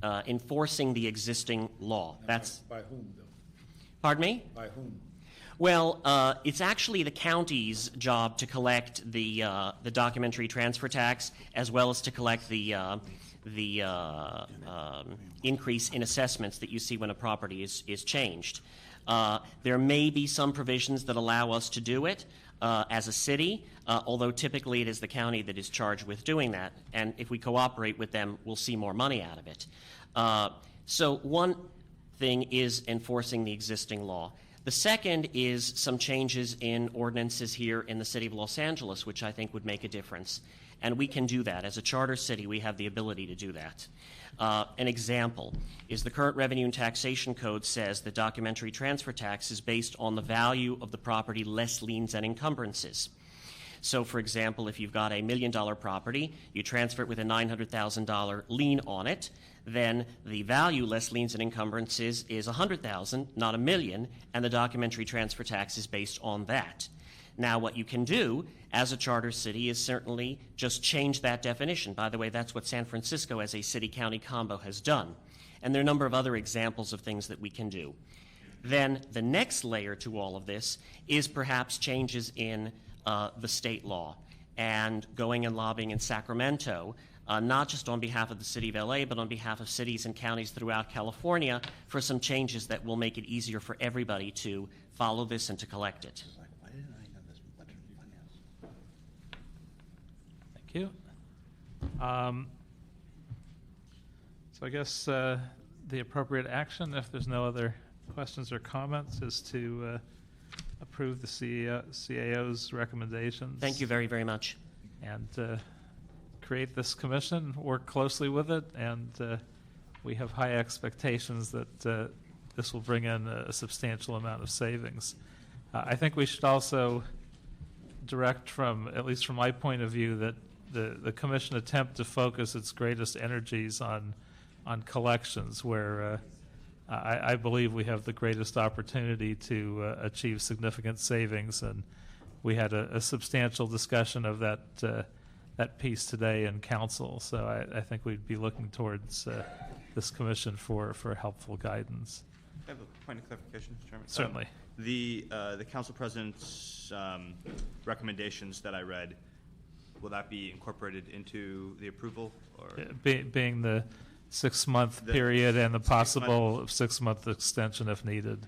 enforcing the existing law. Now, That's by whom, though? Pardon me? By whom? Well, it's actually the county's job to collect the documentary transfer tax, as well as to collect the increase in assessments that you see when a property is changed. There may be some provisions that allow us to do it as a city, although typically it is the county that is charged with doing that. And if we cooperate with them, we'll see more money out of it. So one thing is enforcing the existing law. The second is some changes in ordinances here in the city of Los Angeles, which I think would make a difference. And we can do that. As a charter city, we have the ability to do that. An example is the current Revenue and Taxation Code says that documentary transfer tax is based on the value of the property less liens and encumbrances. So, for example, if you've got a $1 million property, you transfer it with a $900,000 lien on it, then the value less liens and encumbrances is $100,000, not $1 million, and the documentary transfer tax is based on that. Now, what you can do as a charter city is certainly just change that definition. By the way, that's what San Francisco as a city-county combo has done. And there are a number of other examples of things that we can do. Then the next layer to all of this is perhaps changes in the state law and going and lobbying in Sacramento, not just on behalf of the city of LA, but on behalf of cities and counties throughout California for some changes that will make it easier for everybody to follow this and to collect it. Thank you. So I guess the appropriate action, if there's no other questions or comments, is to approve the CAO's recommendations. Thank you very, very much. And create this commission, work closely with it, and we have high expectations that this will bring in a substantial amount of savings. I think we should also direct from, at least from my point of view, that the commission attempt to focus its greatest energies on collections, where I believe we have the greatest opportunity to achieve significant savings, and we had a substantial discussion of that piece today in council. So I think we'd be looking towards this commission for helpful guidance. I have a point of clarification, Mr. Chairman. Certainly. The council president's recommendations that I read, will that be incorporated into the approval? Or Being the 6-month period and the possible 6-month extension if needed.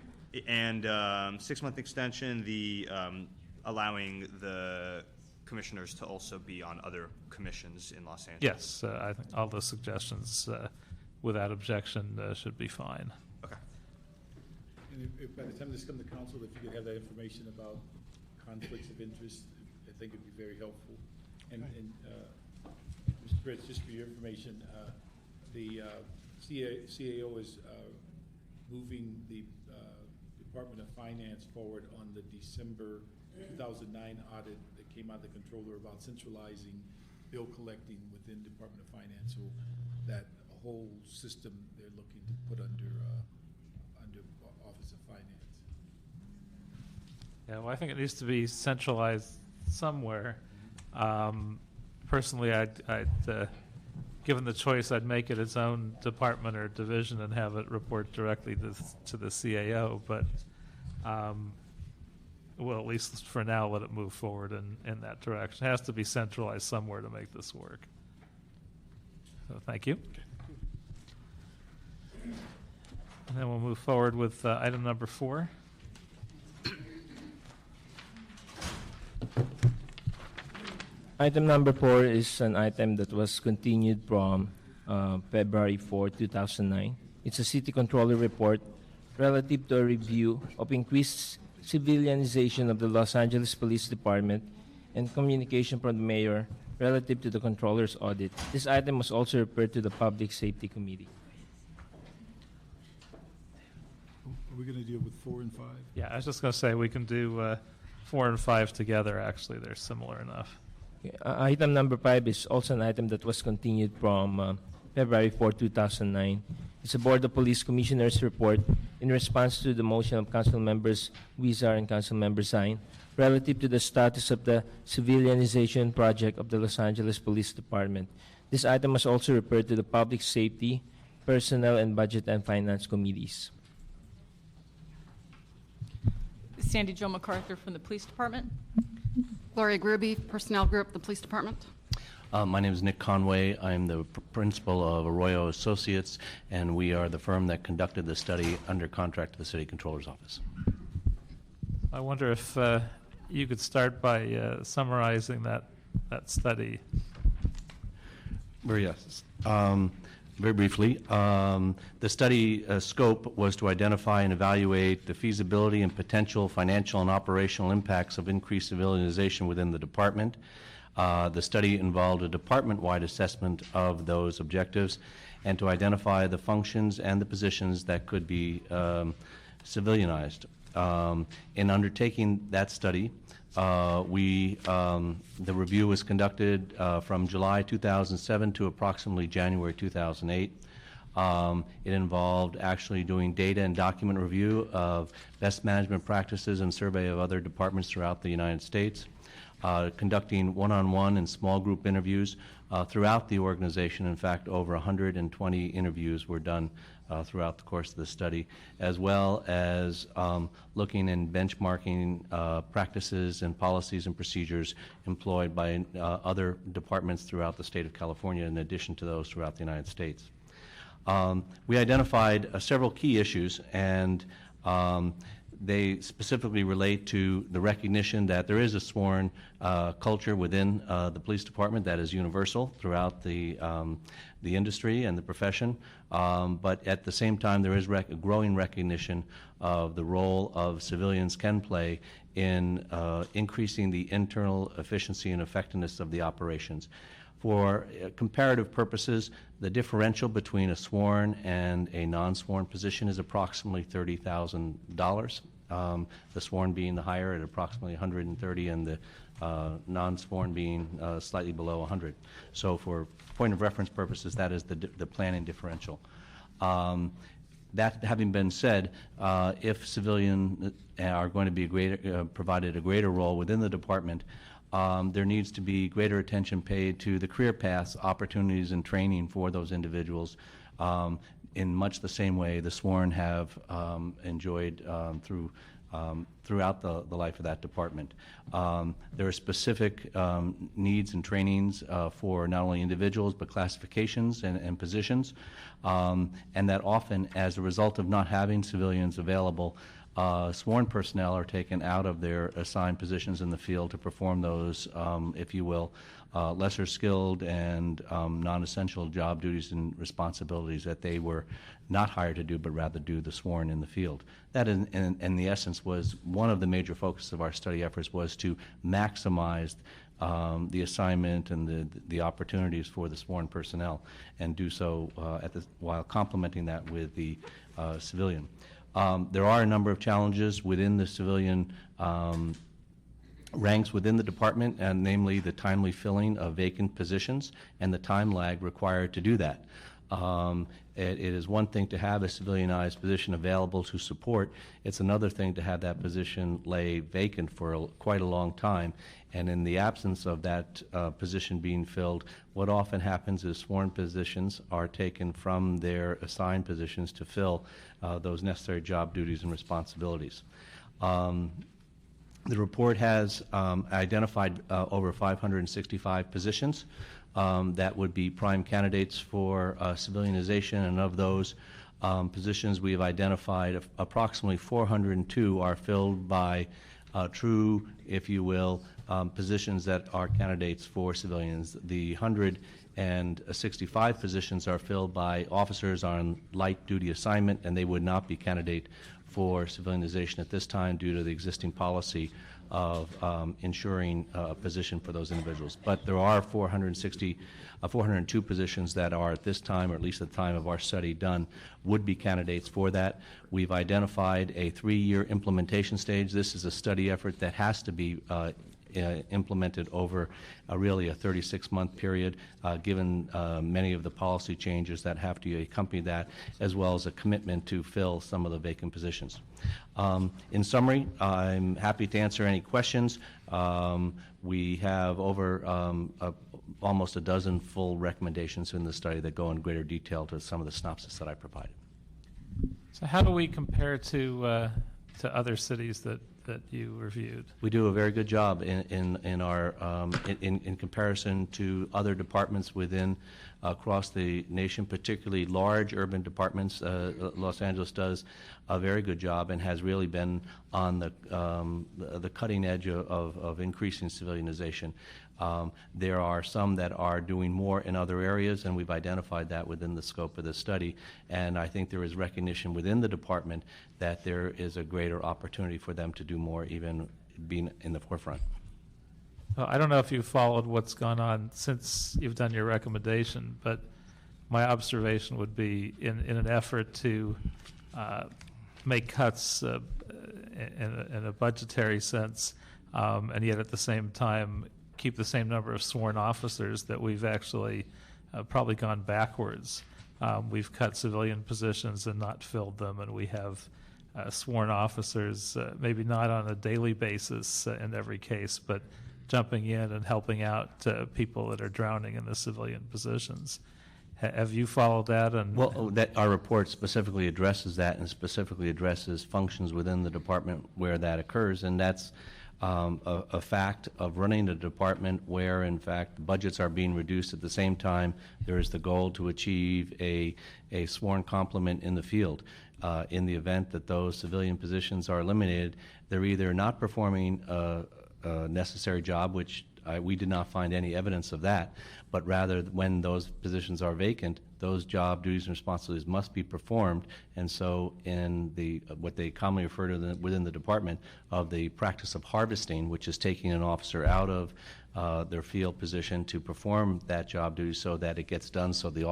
And 6-month extension, the allowing the commissioners to also be on other commissions in Los Angeles. Yes, I think all those suggestions without objection should be fine. Okay. And if by the time this comes to council, if you could have that information about conflicts of interest, I think it'd be very helpful. And Mr. Fritz, just for your information, the CAO is moving the Department of Finance forward on the December 2009 audit that came out of the controller about centralizing bill collecting within Department of Finance. So that whole system they're looking to put under Office of Finance. Yeah, well, I think it needs to be centralized somewhere. Personally, I'd given the choice, I'd make it its own department or division and have it report directly to the CAO. But we'll at least for now let it move forward in that direction. It has to be centralized somewhere to make this work. So thank you. And then we'll move forward with item number 4. Item number 4 is an item that was continued from February 4, 2009. It's a city controller report relative to a review of increased civilianization of the Los Angeles Police Department and communication from the mayor relative to the controller's audit. This item was also referred to the Public Safety Committee. Are we going to deal with 4 and 5? Yeah, I was just going to say we can do 4 and 5 together. Actually, they're similar enough. Okay, item number 5 is also an item that was continued from February 4, 2009. It's a Board of Police Commissioners report in response to the motion of Council Members Huizar and Council Member Zine relative to the status of the civilianization project of the Los Angeles Police Department. This item was also referred to the Public Safety, Personnel, and Budget and Finance Committees. Sandy Jo MacArthur from the Police Department. Gloria Gruby, Personnel Group, the Police Department. My name is Nick Conway. I'm the principal of Arroyo Associates, and we are the firm that conducted the study under contract to the City Controller's Office. I wonder if you could start by summarizing that study. Very briefly, the study scope was to identify and evaluate the feasibility and potential financial and operational impacts of increased civilianization within the department. The study involved a department-wide assessment of those objectives and to identify the functions and the positions that could be civilianized. In undertaking that study, the review was conducted from July 2007 to approximately January 2008. It involved actually doing data and document review of best management practices and survey of other departments throughout the United States, conducting one-on-one and small group interviews throughout the organization. In fact, over 120 interviews were done throughout the course of the study, as well as looking and benchmarking practices and policies and procedures employed by other departments throughout the state of California, in addition to those throughout the United States. We identified several key issues, and they specifically relate to the recognition that there is a sworn culture within the police department that is universal throughout the industry and the profession, but at the same time there is a growing recognition of the role of civilians can play in increasing the internal efficiency and effectiveness of the operations. For comparative purposes, the differential between a sworn and a non-sworn position is approximately $30,000. The sworn being the higher at approximately $130,000, and the non-sworn being slightly below $100,000. So, for point of reference purposes, that is the planning differential. That having been said, if civilians are going to be provided a greater role within the department, there needs to be greater attention paid to the career paths, opportunities, and training for those individuals in much the same way the sworn have enjoyed throughout the life of that department. There are specific needs and trainings for not only individuals but classifications and positions, and that often, as a result of not having civilians available, sworn personnel are taken out of their assigned positions in the field to perform those, if you will, lesser skilled and non-essential job duties and responsibilities that they were not hired to do, but rather do the sworn in the field. That, in the essence, was one of the major focuses of our study efforts, was to maximize the assignment and the opportunities for the sworn personnel, and do so while complementing that with the civilian. There are a number of challenges within the civilian ranks within the department, and namely the timely filling of vacant positions and the time lag required to do that. It is one thing to have a civilianized position available to support. It's another thing to have that position lay vacant for quite a long time. And in the absence of that position being filled, what often happens is sworn positions are taken from their assigned positions to fill those necessary job duties and responsibilities. The report has identified over 565 positions that would be prime candidates for civilianization, and of those positions we have identified approximately 402 are filled by true, if you will, positions that are candidates for civilians. The 165 positions are filled by officers on light duty assignment, and they would not be candidate for civilianization at this time due to the existing policy of ensuring a position for those individuals. But there are 402 positions that are at this time, or at least at the time of our study done, would be candidates for that. We've identified a 3-year implementation stage. This is a study effort that has to be implemented over really a 36-month period, given many of the policy changes that have to accompany that, as well as a commitment to fill some of the vacant positions. In summary, I'm happy to answer any questions. We have over almost a dozen full recommendations in the study that go in greater detail to some of the synopsis that I provided. So how do we compare to other cities that you reviewed? We do a very good job in our in comparison to other departments within across the nation, particularly large urban departments. Los Angeles does a very good job and has really been on the cutting edge of increasing civilianization. There are some that are doing more in other areas, and we've identified that within the scope of the study. And I think there is recognition within the department that there is a greater opportunity for them to do more, even being in the forefront. Well, I don't know if you've followed what's gone on since you've done your recommendation, but my observation would be in an effort to make cuts in a budgetary sense, and yet at the same time keep the same number of sworn officers, that we've actually probably gone backwards. We've cut civilian positions and not filled them, and we have sworn officers, maybe not on a daily basis in every case, but jumping in and helping out people that are drowning in the civilian positions. Have you followed that? Well, our report specifically addresses that, and specifically addresses functions within the department where that occurs, and that's a fact of running a department where, in fact, budgets are being reduced. At the same time, there is the goal to achieve a sworn complement in the field. In the event that those civilian positions are eliminated, they're either not performing a necessary job, which we did not find any evidence of that, but rather when those positions are vacant, those job duties and responsibilities must be performed. And so in what they commonly refer to within the department of the practice of harvesting, which is taking an officer out of their field position to perform that job duty so that it gets done so the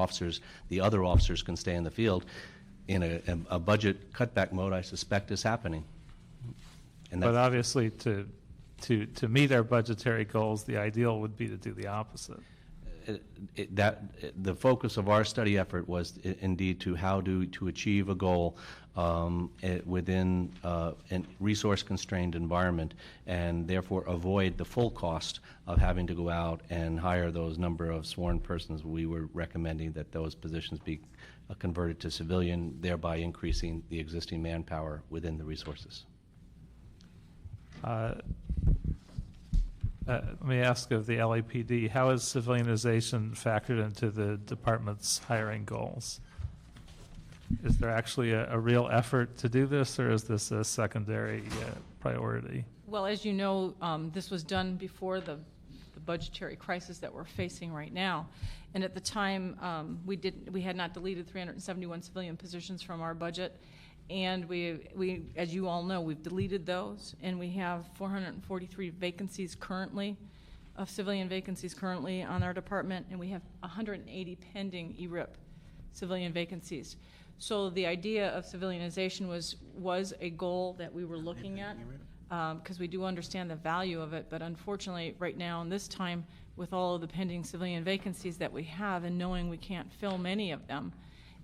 other officers can stay in the field, in a budget cutback mode, I suspect is happening. But obviously to meet our budgetary goals, the ideal would be to do the opposite. The focus of our study effort was indeed to achieve a goal within a resource-constrained environment, and therefore avoid the full cost of having to go out and hire those number of sworn persons. We were recommending that those positions be converted to civilian, thereby increasing the existing manpower within the resources. Let me ask of the LAPD, how is civilianization factored into the department's hiring goals? Is there actually a real effort to do this, or is this a secondary priority? Well, as you know, this was done before the budgetary crisis that we're facing right now. And at the time, we had not deleted 371 civilian positions from our budget. And we, as you all know, we've deleted those, and we have 443 vacancies currently, of civilian vacancies currently on our department, and we have 180 pending ERIP civilian vacancies. So the idea of civilianization was a goal that we were looking at, because we do understand the value of it, but unfortunately right now in this time, with all of the pending civilian vacancies that we have, and knowing we can't fill many of them,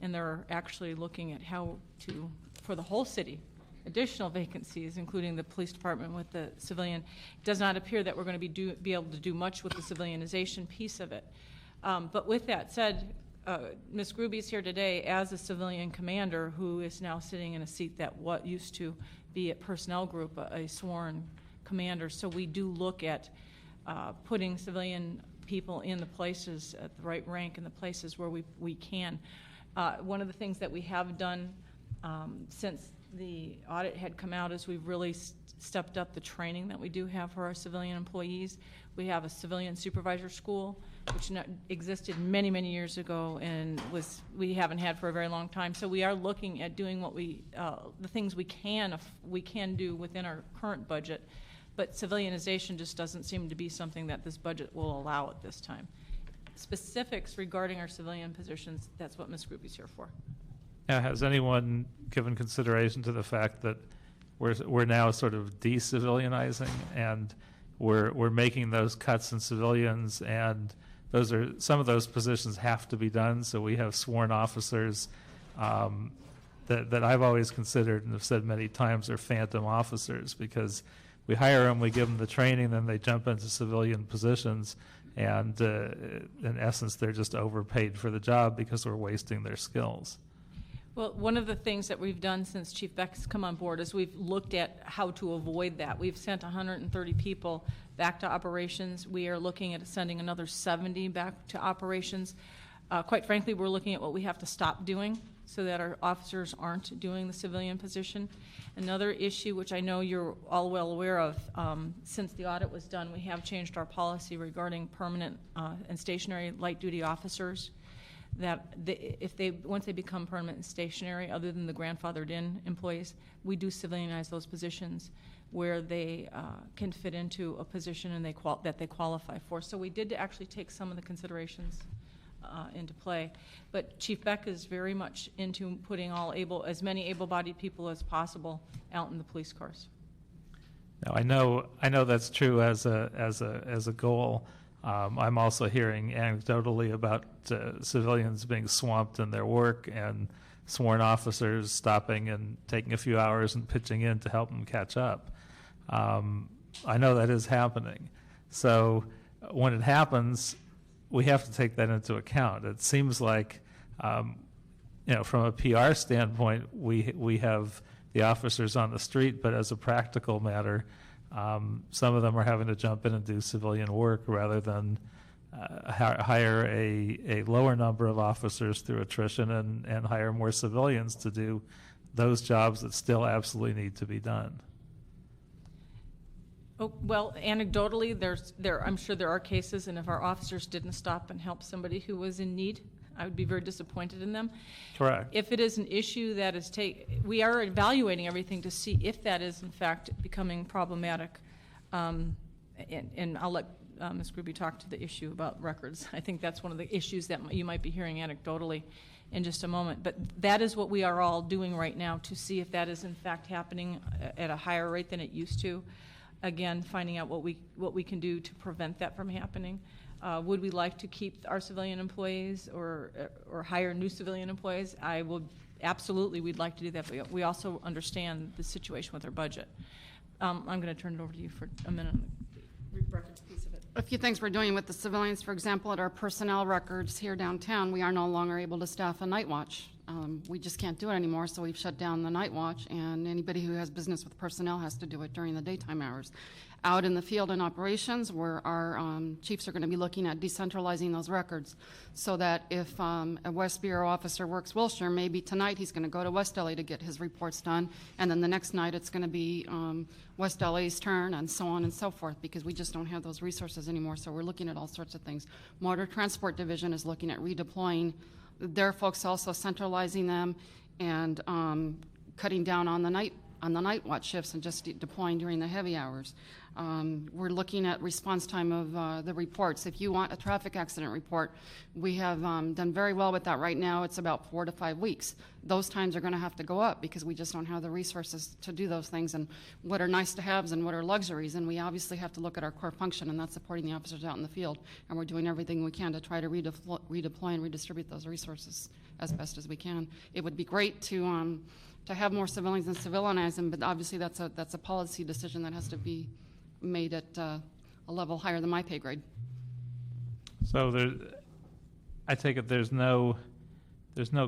and they're actually looking at how to, for the whole city, additional vacancies, including the police department with the civilian. It does not appear that we're going to be able to do much with the civilianization piece of it. But with that said, Ms. Gruby's here today as a civilian commander who is now sitting in a seat that used to be at personnel group, a sworn commander. So we do look at putting civilian people in the places at the right rank, in the places where we can. One of the things that we have done since the audit had come out is we've really stepped up the training that we do have for our civilian employees. We have a civilian supervisor school, which existed many, many years ago and we haven't had for a very long time. So we are looking at doing what the things we can do within our current budget, but civilianization just doesn't seem to be something that this budget will allow at this time. Specifics regarding our civilian positions, that's what Ms. Gruby's here for. Now, has anyone given consideration to the fact that we're now sort of de-civilianizing, and we're making those cuts in civilians, and some of those positions have to be done. So we have sworn officers that I've always considered and have said many times are phantom officers, because we hire them, we give them the training, then they jump into civilian positions, and in essence, they're just overpaid for the job because we're wasting their skills. Well, one of the things that we've done since Chief Beck's come on board is we've looked at how to avoid that. We've sent 130 people back to operations. We are looking at sending another 70 back to operations. Quite frankly, we're looking at what we have to stop doing so that our officers aren't doing the civilian position. Another issue, which I know you're all well aware of, since the audit was done, we have changed our policy regarding permanent and stationary light-duty officers, that once they become permanent and stationary, other than the grandfathered-in employees, we do civilianize those positions where they can fit into a position and that they qualify for. So we did actually take some of the considerations into play. But Chief Beck is very much into putting as many able-bodied people as possible out in the police cars. Now, I know that's true as a goal. I'm also hearing anecdotally about civilians being swamped in their work and sworn officers stopping and taking a few hours and pitching in to help them catch up. I know that is happening. So when it happens, we have to take that into account. It seems like, from a PR standpoint, we have the officers on the street, but as a practical matter, some of them are having to jump in and do civilian work rather than hire a lower number of officers through attrition and hire more civilians to do those jobs that still absolutely need to be done. Oh, well, anecdotally, I'm sure there are cases, and if our officers didn't stop and help somebody who was in need, I would be very disappointed in them. Correct. If it is an issue that is we are evaluating everything to see if that is in fact becoming problematic. And I'll let Ms. Gruby talk to the issue about records. I think that's one of the issues that you might be hearing anecdotally in just a moment. But that is what we are all doing right now to see if that is in fact happening at a higher rate than it used to. Again, finding out what we can do to prevent that from happening. Would we like to keep our civilian employees or hire new civilian employees? Absolutely, we'd like to do that, but we also understand the situation with our budget. I'm going to turn it over to you for a minute on the records piece of it. A few things we're doing with the civilians, for example, at our personnel records here downtown, we are no longer able to staff a night watch. We just can't do it anymore, so we've shut down the night watch, and anybody who has business with personnel has to do it during the daytime hours. Out in the field in operations, where our chiefs are going to be looking at decentralizing those records so that if a West Bureau officer works Wilshire, maybe tonight he's going to go to West LA to get his reports done, and then the next night it's going to be West LA's turn, and so on and so forth, because we just don't have those resources anymore. So we're looking at all sorts of things. Motor Transport Division is looking at redeploying their folks, also centralizing them and cutting down on the night watch shifts and just deploying during the heavy hours. We're looking at response time of the reports. If you want a traffic accident report, we have done very well with that right now. It's about 4 to 5 weeks. Those times are going to have to go up because we just don't have the resources to do those things, and what are nice to haves and what are luxuries. And we obviously have to look at our core function, and that's supporting the officers out in the field. And we're doing everything we can to try to redeploy and redistribute those resources as best as we can. It would be great to have more civilians and civilianize them, but obviously that's a policy decision that has to be made at a level higher than my pay grade. So I take it there's no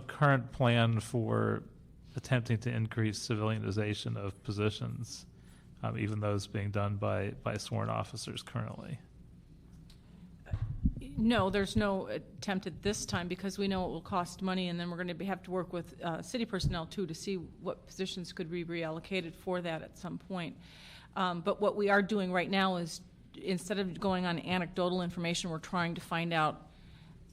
current plan for attempting to increase civilianization of positions, even those being done by sworn officers currently. No, there's no attempt at this time because we know it will cost money, and then we're going to have to work with city personnel too to see what positions could be reallocated for that at some point. But what we are doing right now is, instead of going on anecdotal information, we're trying to find out,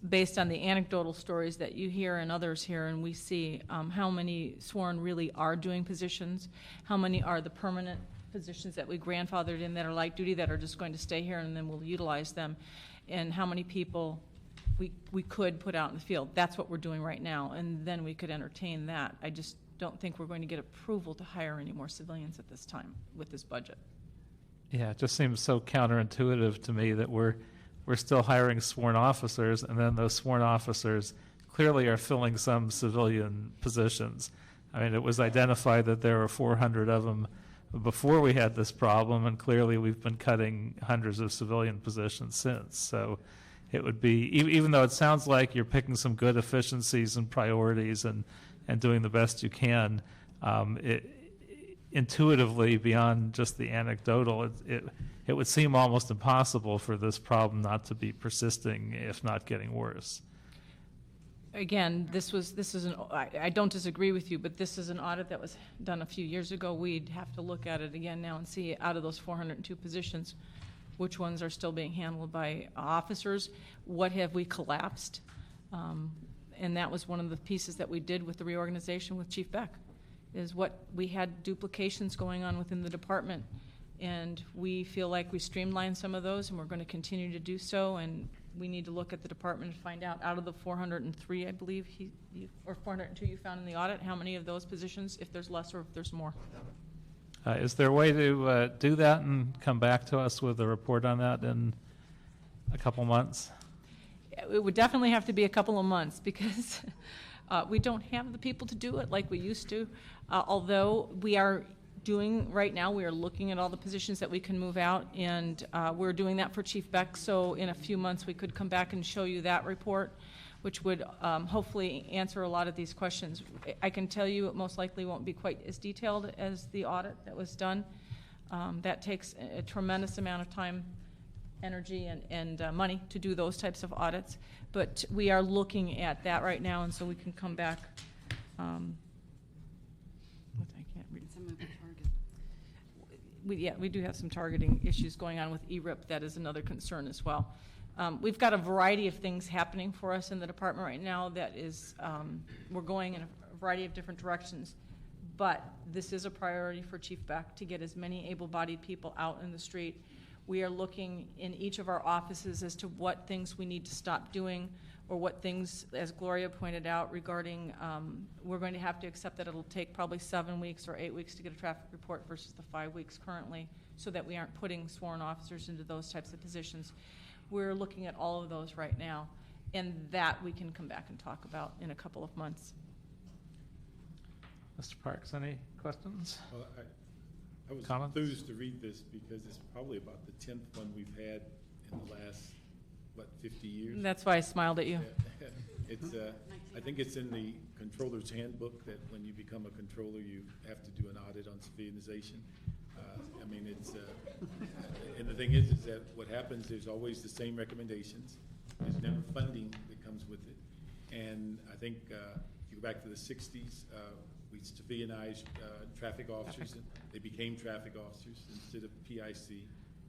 based on the anecdotal stories that you hear and others hear and we see, how many sworn really are doing positions, how many are the permanent positions that we grandfathered in that are light duty that are just going to stay here and then we'll utilize them, and how many people we could put out in the field. That's what we're doing right now, and then we could entertain that. I just don't think we're going to get approval to hire any more civilians at this time with this budget. Yeah, it just seems so counterintuitive to me that we're still hiring sworn officers, and then those sworn officers clearly are filling some civilian positions. I mean, it was identified that there were 400 of them before we had this problem, and clearly we've been cutting hundreds of civilian positions since. So it would be, even though it sounds like you're picking some good efficiencies and priorities and doing the best you can, intuitively, beyond just the anecdotal, it would seem almost impossible for this problem not to be persisting, if not getting worse. Again, I don't disagree with you, but this is an audit that was done a few years ago. We'd have to look at it again now and see, out of those 402 positions, which ones are still being handled by officers, what have we collapsed? And that was one of the pieces that we did with the reorganization with Chief Beck, is what we had duplications going on within the department, and we feel like we streamlined some of those, and we're going to continue to do so, and we need to look at the department and find out, out of the 403, I believe, or 402 you found in the audit, how many of those positions, if there's less or if there's more. Is there a way to do that and come back to us with a report on that in a couple months? It would definitely have to be a couple of months because we don't have the people to do it like we used to. Although we are doing, right now, we are looking at all the positions that we can move out, and we're doing that for Chief Beck. So in a few months, we could come back and show you that report, which would hopefully answer a lot of these questions. I can tell you it most likely won't be quite as detailed as the audit that was done. That takes a tremendous amount of time, energy, and money to do those types of audits. But we are looking at that right now, and so we can come back. I can't read. It's a moving target. We do have some targeting issues going on with ERIP. That is another concern as well. We've got a variety of things happening for us in the department right now that is, we're going in a variety of different directions. But this is a priority for Chief Beck to get as many able-bodied people out in the street. We are looking in each of our offices as to what things we need to stop doing, or what things, as Gloria pointed out, regarding we're going to have to accept that it'll take probably 7 weeks or 8 weeks to get a traffic report versus the 5 weeks currently, so that we aren't putting sworn officers into those types of positions. We're looking at all of those right now, and that we can come back and talk about in a couple of months. Mr. Parks, any questions? Well, I was Comments? enthused to read this because it's probably about the 10th one we've had in the last, 50 years? That's why I smiled at you. It's, I think it's in the controller's handbook that when you become a controller, you have to do an audit on civilianization. I mean, it's, and the thing is that what happens, there's always the same recommendations. There's never funding that comes with it. And I think if you go back to the 60s, we civilianized traffic officers. And they became traffic officers instead of PIC.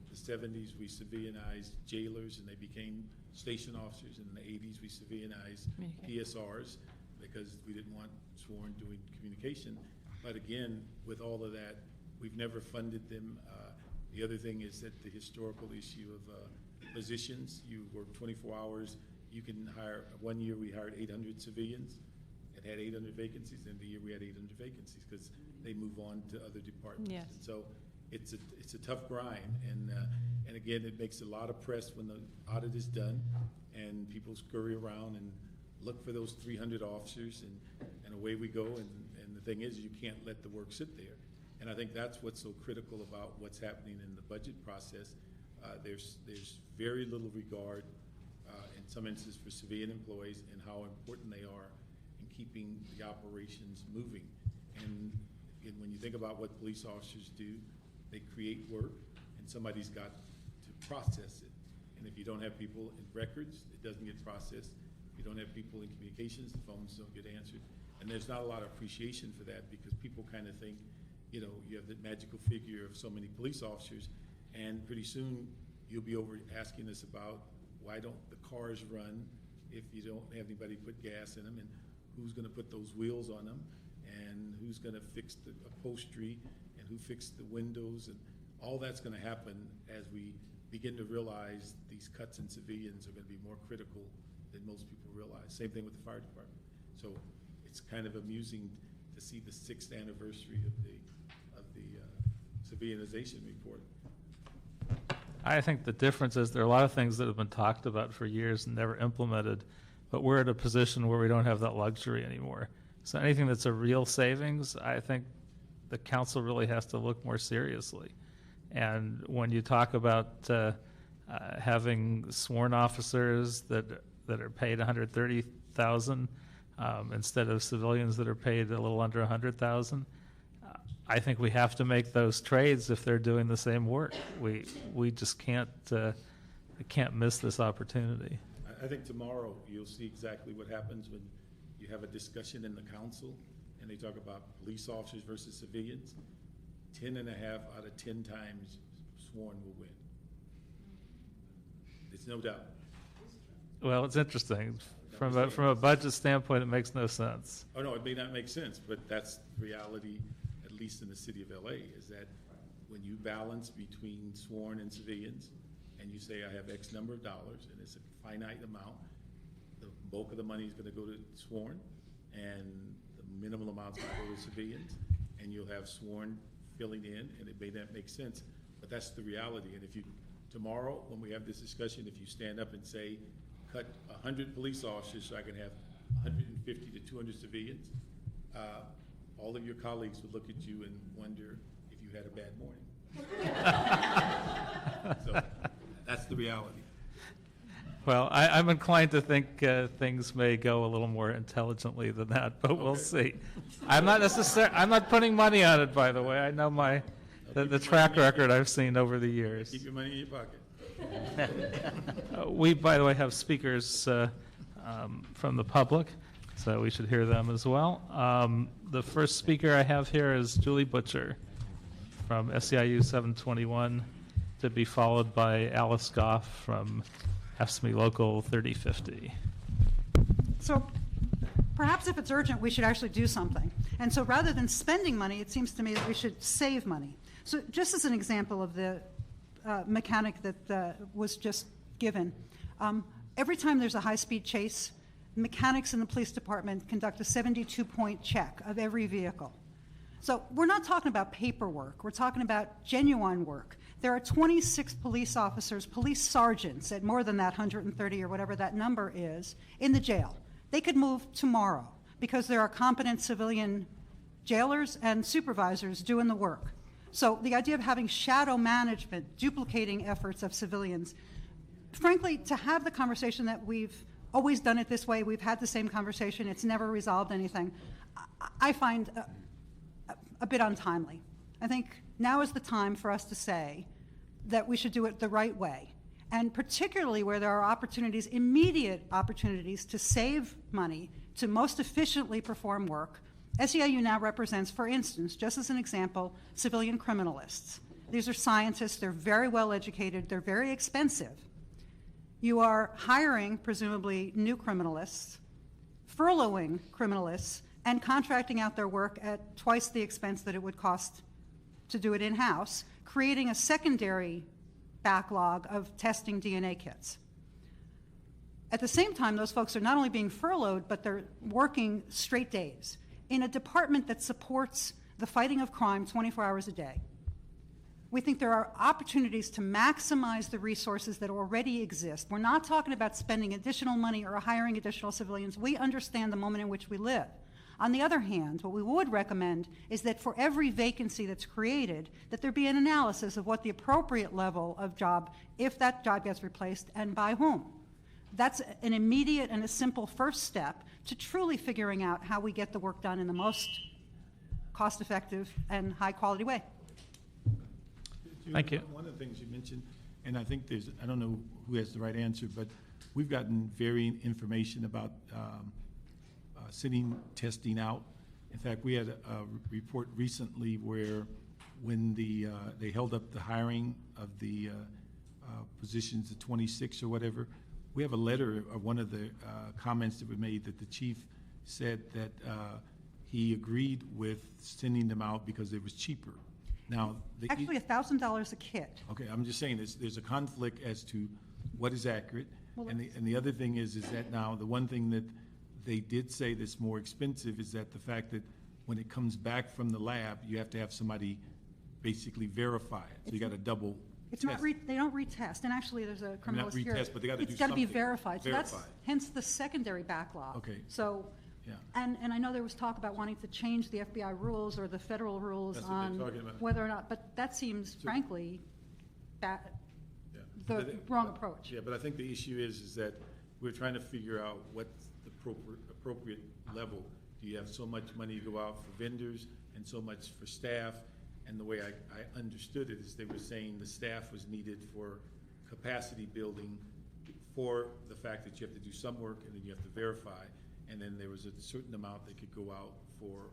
The 70s, we civilianized jailers, and they became station officers. In the 80s, we civilianized PSRs because we didn't want sworn doing communication. But again, with all of that, we've never funded them. The other thing is that the historical issue of positions. You work 24 hours. You can hire, 1 year we hired 800 civilians and had 800 vacancies. And the year we had 800 vacancies because they move on to other departments. Yes. And so it's a tough grind, and again, it makes a lot of press when the audit is done, and people scurry around and look for those 300 officers, and away we go. And the thing is, you can't let the work sit there. And I think that's what's so critical about what's happening in the budget process. There's very little regard, in some instances, for civilian employees and how important they are in keeping the operations moving. And when you think about what police officers do, they create work, and somebody's got to process it. And if you don't have people in records, it doesn't get processed. If you don't have people in communications, the phones don't get answered. And there's not a lot of appreciation for that because people kind of think, you know, you have the magical figure of so many police officers, and pretty soon you'll be over asking us about why don't the cars run if you don't have anybody put gas in them, and who's going to put those wheels on them, and who's going to fix the upholstery, and who fixed the windows, and all that's going to happen as we begin to realize these cuts in civilians are going to be more critical than most people realize. Same thing with the fire department. So it's kind of amusing to see the 6th anniversary of the Civilianization report. I think the difference is there are a lot of things that have been talked about for years and never implemented, but we're at a position where we don't have that luxury anymore. So anything that's a real savings, I think the council really has to look more seriously. And when you talk about having sworn officers that are paid $130,000 instead of civilians that are paid a little under $100,000, I think we have to make those trades if they're doing the same work. We just can't miss this opportunity. I think tomorrow you'll see exactly what happens when you have a discussion in the council and they talk about police officers versus civilians. 10.5 out of 10 times sworn will win. There's no doubt. Well, it's interesting. From a budget standpoint, it makes no sense. Oh, no, it may not make sense, but that's reality, at least in the city of LA, is that when you balance between sworn and civilians, and you say, I have X number of dollars, and it's a finite amount, the bulk of the money is going to go to sworn, and the minimal amount is going to go to civilians, and you'll have sworn filling in, and it may not make sense, but that's the reality. And if you, tomorrow, when we have this discussion, if you stand up and say, cut 100 police officers so I can have 150 to 200 civilians, all of your colleagues would look at you and wonder if you had a bad morning. So that's the reality. Well, I'm inclined to think things may go a little more intelligently than that, but we'll see. I'm not putting money on it, by the way. I know the track record I've seen over the years. Keep your money in your pocket. We, by the way, have speakers from the public, so we should hear them as well. The first speaker I have here is Julie Butcher from SEIU 721, to be followed by Alice Goff from AFSCME Local 3050. So perhaps if it's urgent, we should actually do something. And so rather than spending money, it seems to me that we should save money. So just as an example of the mechanic that was just given, every time there's a high-speed chase, mechanics in the police department conduct a 72-point check of every vehicle. So we're not talking about paperwork. We're talking about genuine work. There are 26 police officers, police sergeants at more than that 130 or whatever that number is, in the jail. They could move tomorrow because there are competent civilian jailers and supervisors doing the work. So the idea of having shadow management, duplicating efforts of civilians, frankly, to have the conversation that we've always done it this way, we've had the same conversation, it's never resolved anything, I find a bit untimely. I think now is the time for us to say that we should do it the right way, and particularly where there are opportunities, immediate opportunities to save money, to most efficiently perform work. SEIU now represents, for instance, just as an example, civilian criminalists. These are scientists, they're very well educated, they're very expensive. You are hiring, presumably, new criminalists, furloughing criminalists, and contracting out their work at twice the expense that it would cost to do it in-house, creating a secondary backlog of testing DNA kits. At the same time, those folks are not only being furloughed, but they're working straight days in a department that supports the fighting of crime 24 hours a day. We think there are opportunities to maximize the resources that already exist. We're not talking about spending additional money or hiring additional civilians. We understand the moment in which we live. On the other hand, what we would recommend is that for every vacancy that's created, that there be an analysis of what the appropriate level of job, if that job gets replaced, and by whom. That's an immediate and a simple first step to truly figuring out how we get the work done in the most cost-effective and high-quality way. Thank you. One of the things you mentioned and I think I don't know who has the right answer, but we've gotten varying information about sitting testing out. In fact, we had a report recently where when they held up the hiring of the positions, the 26 or whatever, we have a letter of one of the comments that were made that the chief said that he agreed with sending them out because it was cheaper. Now, Actually, $1,000 a kit. okay, I'm just saying there's a conflict as to what is accurate, Well, and the other thing is that now the one thing that they did say that's more expensive is that the fact that when it comes back from the lab, you have to have somebody basically verify it. So you got a double. It's not, they don't retest, and actually, there's a criminal here. retest, but they gotta do It's got to be something. verified. So that's Verified. hence the secondary backlog. Okay. So, Yeah. and I know there was talk about wanting to change the FBI rules or the federal rules That's what they're on talking about. whether or not, but that seems frankly, Yeah. the wrong approach. Yeah, but I think the issue is that we're trying to figure out what's the appropriate level. Do you have so much money to go out for vendors and so much for staff? And the way I understood it is they were saying the staff was needed for capacity building for the fact that you have to do some work and then you have to verify. And then there was a certain amount that could go out for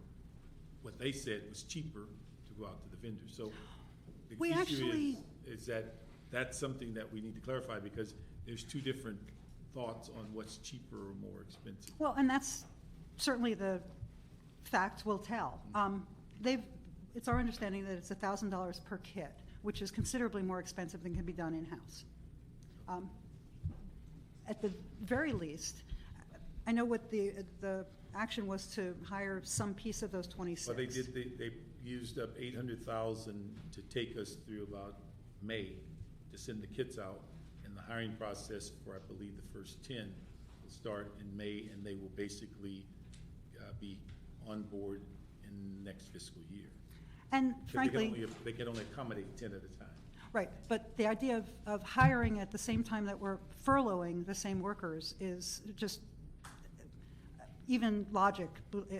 what they said was cheaper to go out to the vendors. So the We issue actually- is that that's something that we need to clarify because there's two different thoughts on what's cheaper or more expensive. Well, and that's certainly the fact will tell. It's our understanding that it's $1,000 per kit, which is considerably more expensive than can be done in-house. At the very least, I know what the action was to hire some piece of those 26. Well, they used up $800,000 to take us through about May to send the kits out. And the hiring process for, I believe, the first 10 will start in May, and they will basically be on board in next fiscal year. And Because frankly, they can only accommodate 10 at a time. right, but the idea of hiring at the same time that we're furloughing the same workers is just, even logic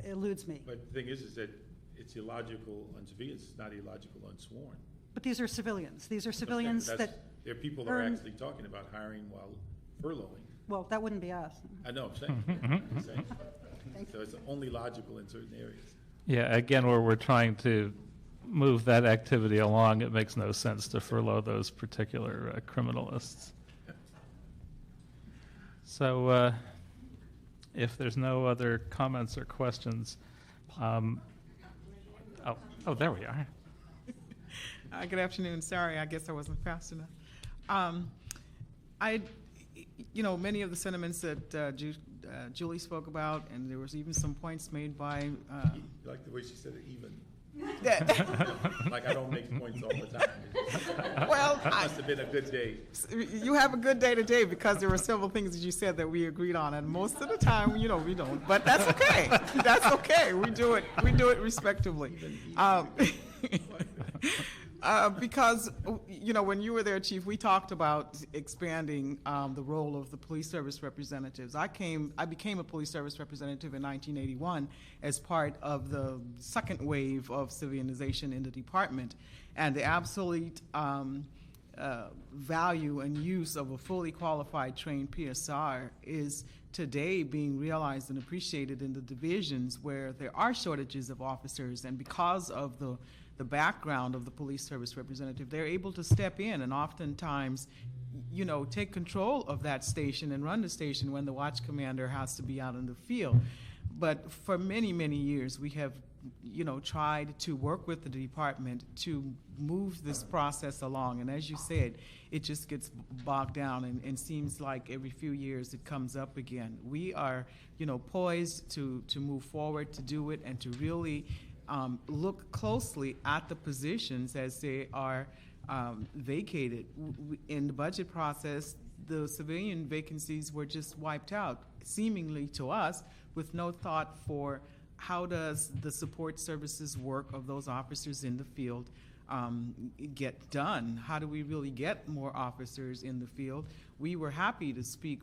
eludes me. But the thing is that it's illogical on civilians, it's not illogical on sworn. But these are civilians. These are civilians that, There are people that are earn- actually talking about hiring while furloughing. well, that wouldn't be us. I know, I'm saying. I'm saying. Thank So it's only logical in certain areas. Yeah, again, where we're trying to move that activity along, it makes no sense to furlough those particular criminalists. So if there's no other comments or questions, oh, there we are. Good afternoon. Sorry, I guess I wasn't fast enough. Many of the sentiments that Julie spoke about, and there was even some points made by. You like the way she said it, even. Yeah. Like I don't make points all the time. Well, that must have been a good day. You have a good day today because there were several things that you said that we agreed on, and most of the time, we don't. But that's okay. That's okay. We do it respectively. Because, when you were there, Chief, we talked about expanding the role of the police service representatives. I became a police service representative in 1981 as part of the second wave of civilianization in the department. And the absolute value and use of a fully qualified trained PSR is today being realized and appreciated in the divisions where there are shortages of officers. And because of the background of the police service representative, they're able to step in and oftentimes, take control of that station and run the station when the watch commander has to be out in the field. But for many, many years, we have, tried to work with the department to move this process along. And as you said, it just gets bogged down and seems like every few years it comes up again. We are, poised to move forward, to do it, and to really look closely at the positions as they are vacated. In the budget process, the civilian vacancies were just wiped out, seemingly to us, with no thought for how does the support services work of those officers in the field get done? How do we really get more officers in the field? We were happy to speak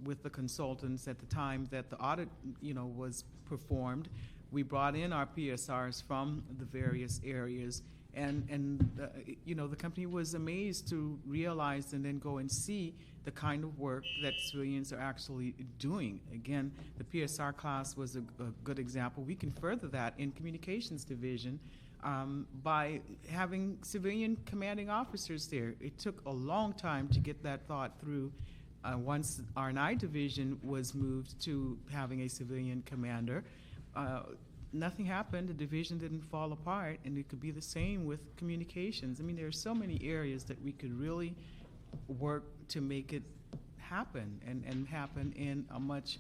with the consultants at the time that the audit, was performed. We brought in our PSRs from the various areas, You know, the company was amazed to realize and then go and see the kind of work that civilians are actually doing. Again, the PSR class was a good example. We can further that in communications division by having civilian commanding officers there. It took a long time to get that thought through. Once R&I division was moved to having a civilian commander, nothing happened. The division didn't fall apart, and it could be the same with communications. I mean, there are so many areas that we could really work to make it happen and happen in a much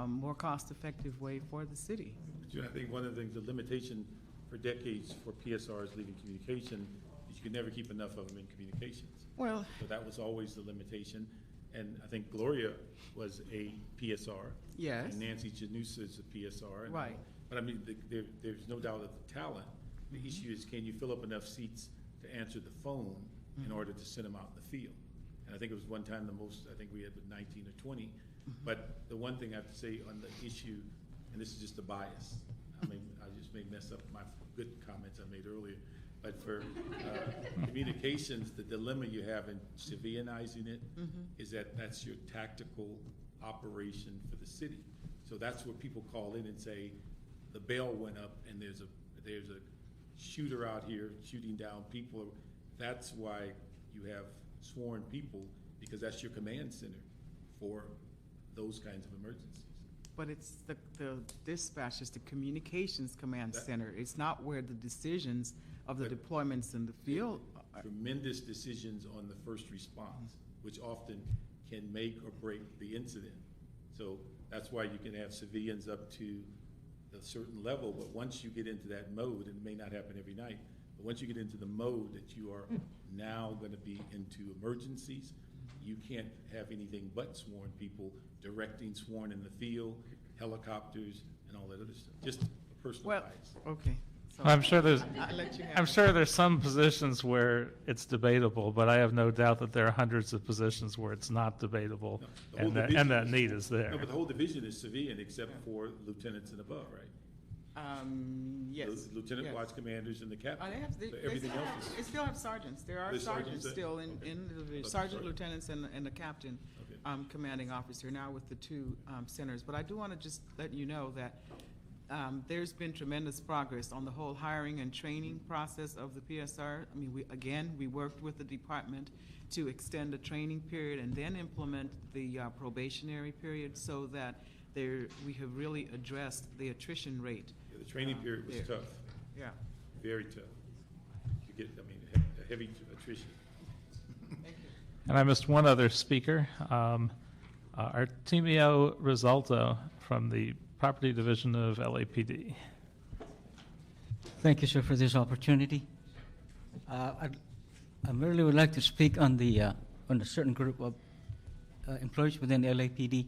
more cost-effective way for the city. I think one of the things, the limitation for decades for PSRs leaving communication is you can never keep enough of them in communications. Well, so that was always the limitation. And I think Gloria was a PSR. Yes. And Nancy Janusa is a PSR. And right. But I mean, there's no doubt of the talent. The issue is, can you fill up enough seats to answer the phone in order to send them out in the field? And I think it was one time the most, I think we had 19 or 20. But the one thing I have to say on the issue, and this is just a bias, I mean, I just may mess up my good comments I made earlier, but for communications, the dilemma you have in civilianizing it is that that's your tactical operation for the city. So that's where people call in and say, the bail went up and there's a shooter out here shooting down people. That's why you have sworn people, because that's your command center for those kinds of emergencies. But it's the dispatch, it's the communications command center. It's not where the decisions of the deployments in the field are. Tremendous decisions on the first response, which often can make or break the incident. So that's why you can have civilians up to a certain level, but once you get into that mode, and it may not happen every night, but once you get into the mode that you are now going to be into emergencies, you can't have anything but sworn people directing sworn in the field, helicopters, and all that other stuff. Just a personal bias. Okay. So I'm sure there's I'll let you have I'm it. sure there's some positions where it's debatable, but I have no doubt that there are hundreds of positions where it's not debatable, No, and that need is there. No, but the whole division is civilian except for lieutenants and above, right? Yes. The lieutenant yes. watch commanders and the captain. They So everything else is. They still have sergeants. There are There's sergeants sergeants still there? in the division. Okay, Sergeant, sorry. lieutenants, and the captain, Okay. commanding officer, now with the two centers. But I do want to just let you know that there's been tremendous progress on the whole hiring and training process of the PSR. I mean, we worked with the department to extend the training period and then implement the probationary period so that we have really addressed the attrition rate. Yeah, the training period was there. tough, Yeah. very tough. You get, a heavy attrition. And I missed one other speaker, Artemio Risalto from the Property Division of LAPD. Thank you, sir, for this opportunity. I really would like to speak on a certain group of employees within LAPD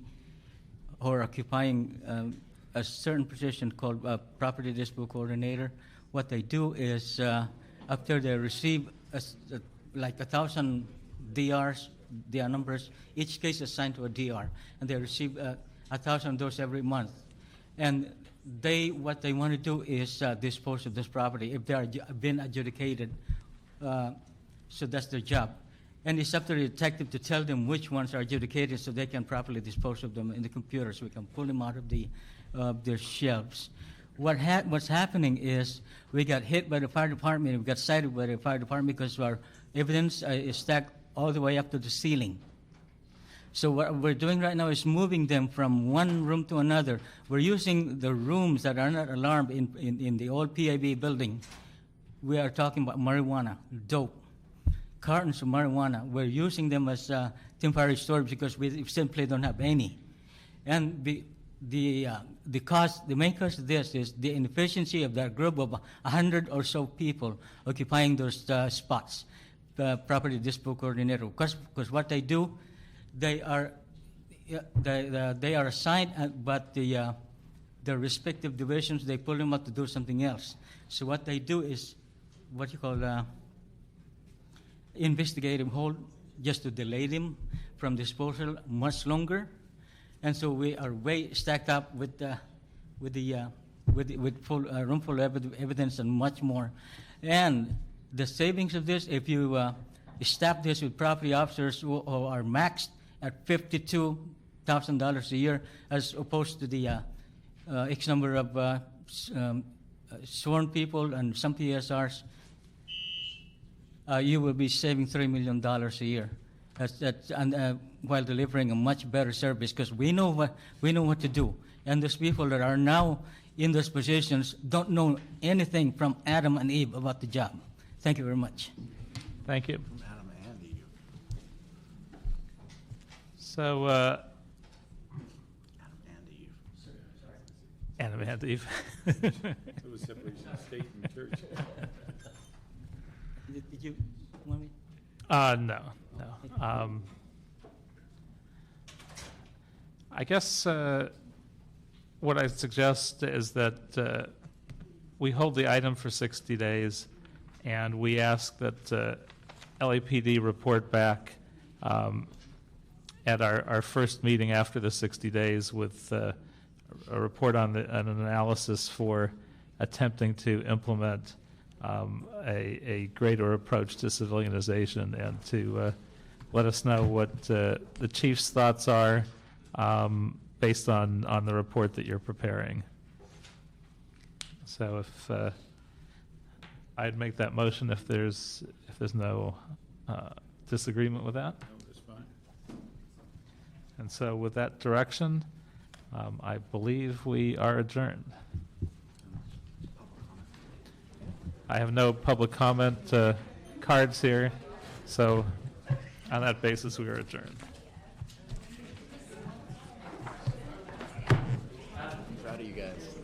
who are occupying a certain position called Property Dispute Coordinator. What they do is after they receive like 1,000 DRs, DR numbers, each case is assigned to a DR, and they receive 1,000 of those every month. And what they want to do is dispose of this property if they are been adjudicated. So that's their job. And it's up to the detective to tell them which ones are adjudicated so they can properly dispose of them in the computer so we can pull them out of their shelves. What's happening is we got hit by the fire department, we got cited by the fire department because our evidence is stacked all the way up to the ceiling. So what we're doing right now is moving them from one room to another. We're using the rooms that are not alarmed in the old PIB building. We are talking about marijuana, dope, cartons of marijuana. We're using them as temporary storage because we simply don't have any. And the main cause of this is the inefficiency of that group of 100 or so people occupying those spots, the Property Dispute Coordinator. Because what they do, they are assigned, but the respective divisions, they pull them up to do something else. So what they do is what you call investigative hold, just to delay them from disposal much longer. And so we are way stacked up with full room full of evidence and much more. And the savings of this, if you staff this with property officers who are maxed at $52,000 a year, as opposed to the X number of sworn people and some PSRs, you will be saving $3 million a year. While delivering a much better service, because we know what to do, and those people that are now in those positions don't know anything from Adam and Eve about the job. Thank you very much. Thank you. Adam and Eve. So, Adam and Eve. It was separation of state and church. Did you want me? No. I guess what I suggest is that we hold the item for 60 days, and we ask that LAPD report back at our first meeting after the 60 days with a report on an analysis for attempting to implement a greater approach to civilianization, and to let us know what the chief's thoughts are based on the report that you're preparing. So if I'd make that motion if there's no disagreement with that. No, that's fine. And so with that direction, I believe we are adjourned. I have no public comment cards here, so on that basis, we are adjourned. Proud of you guys.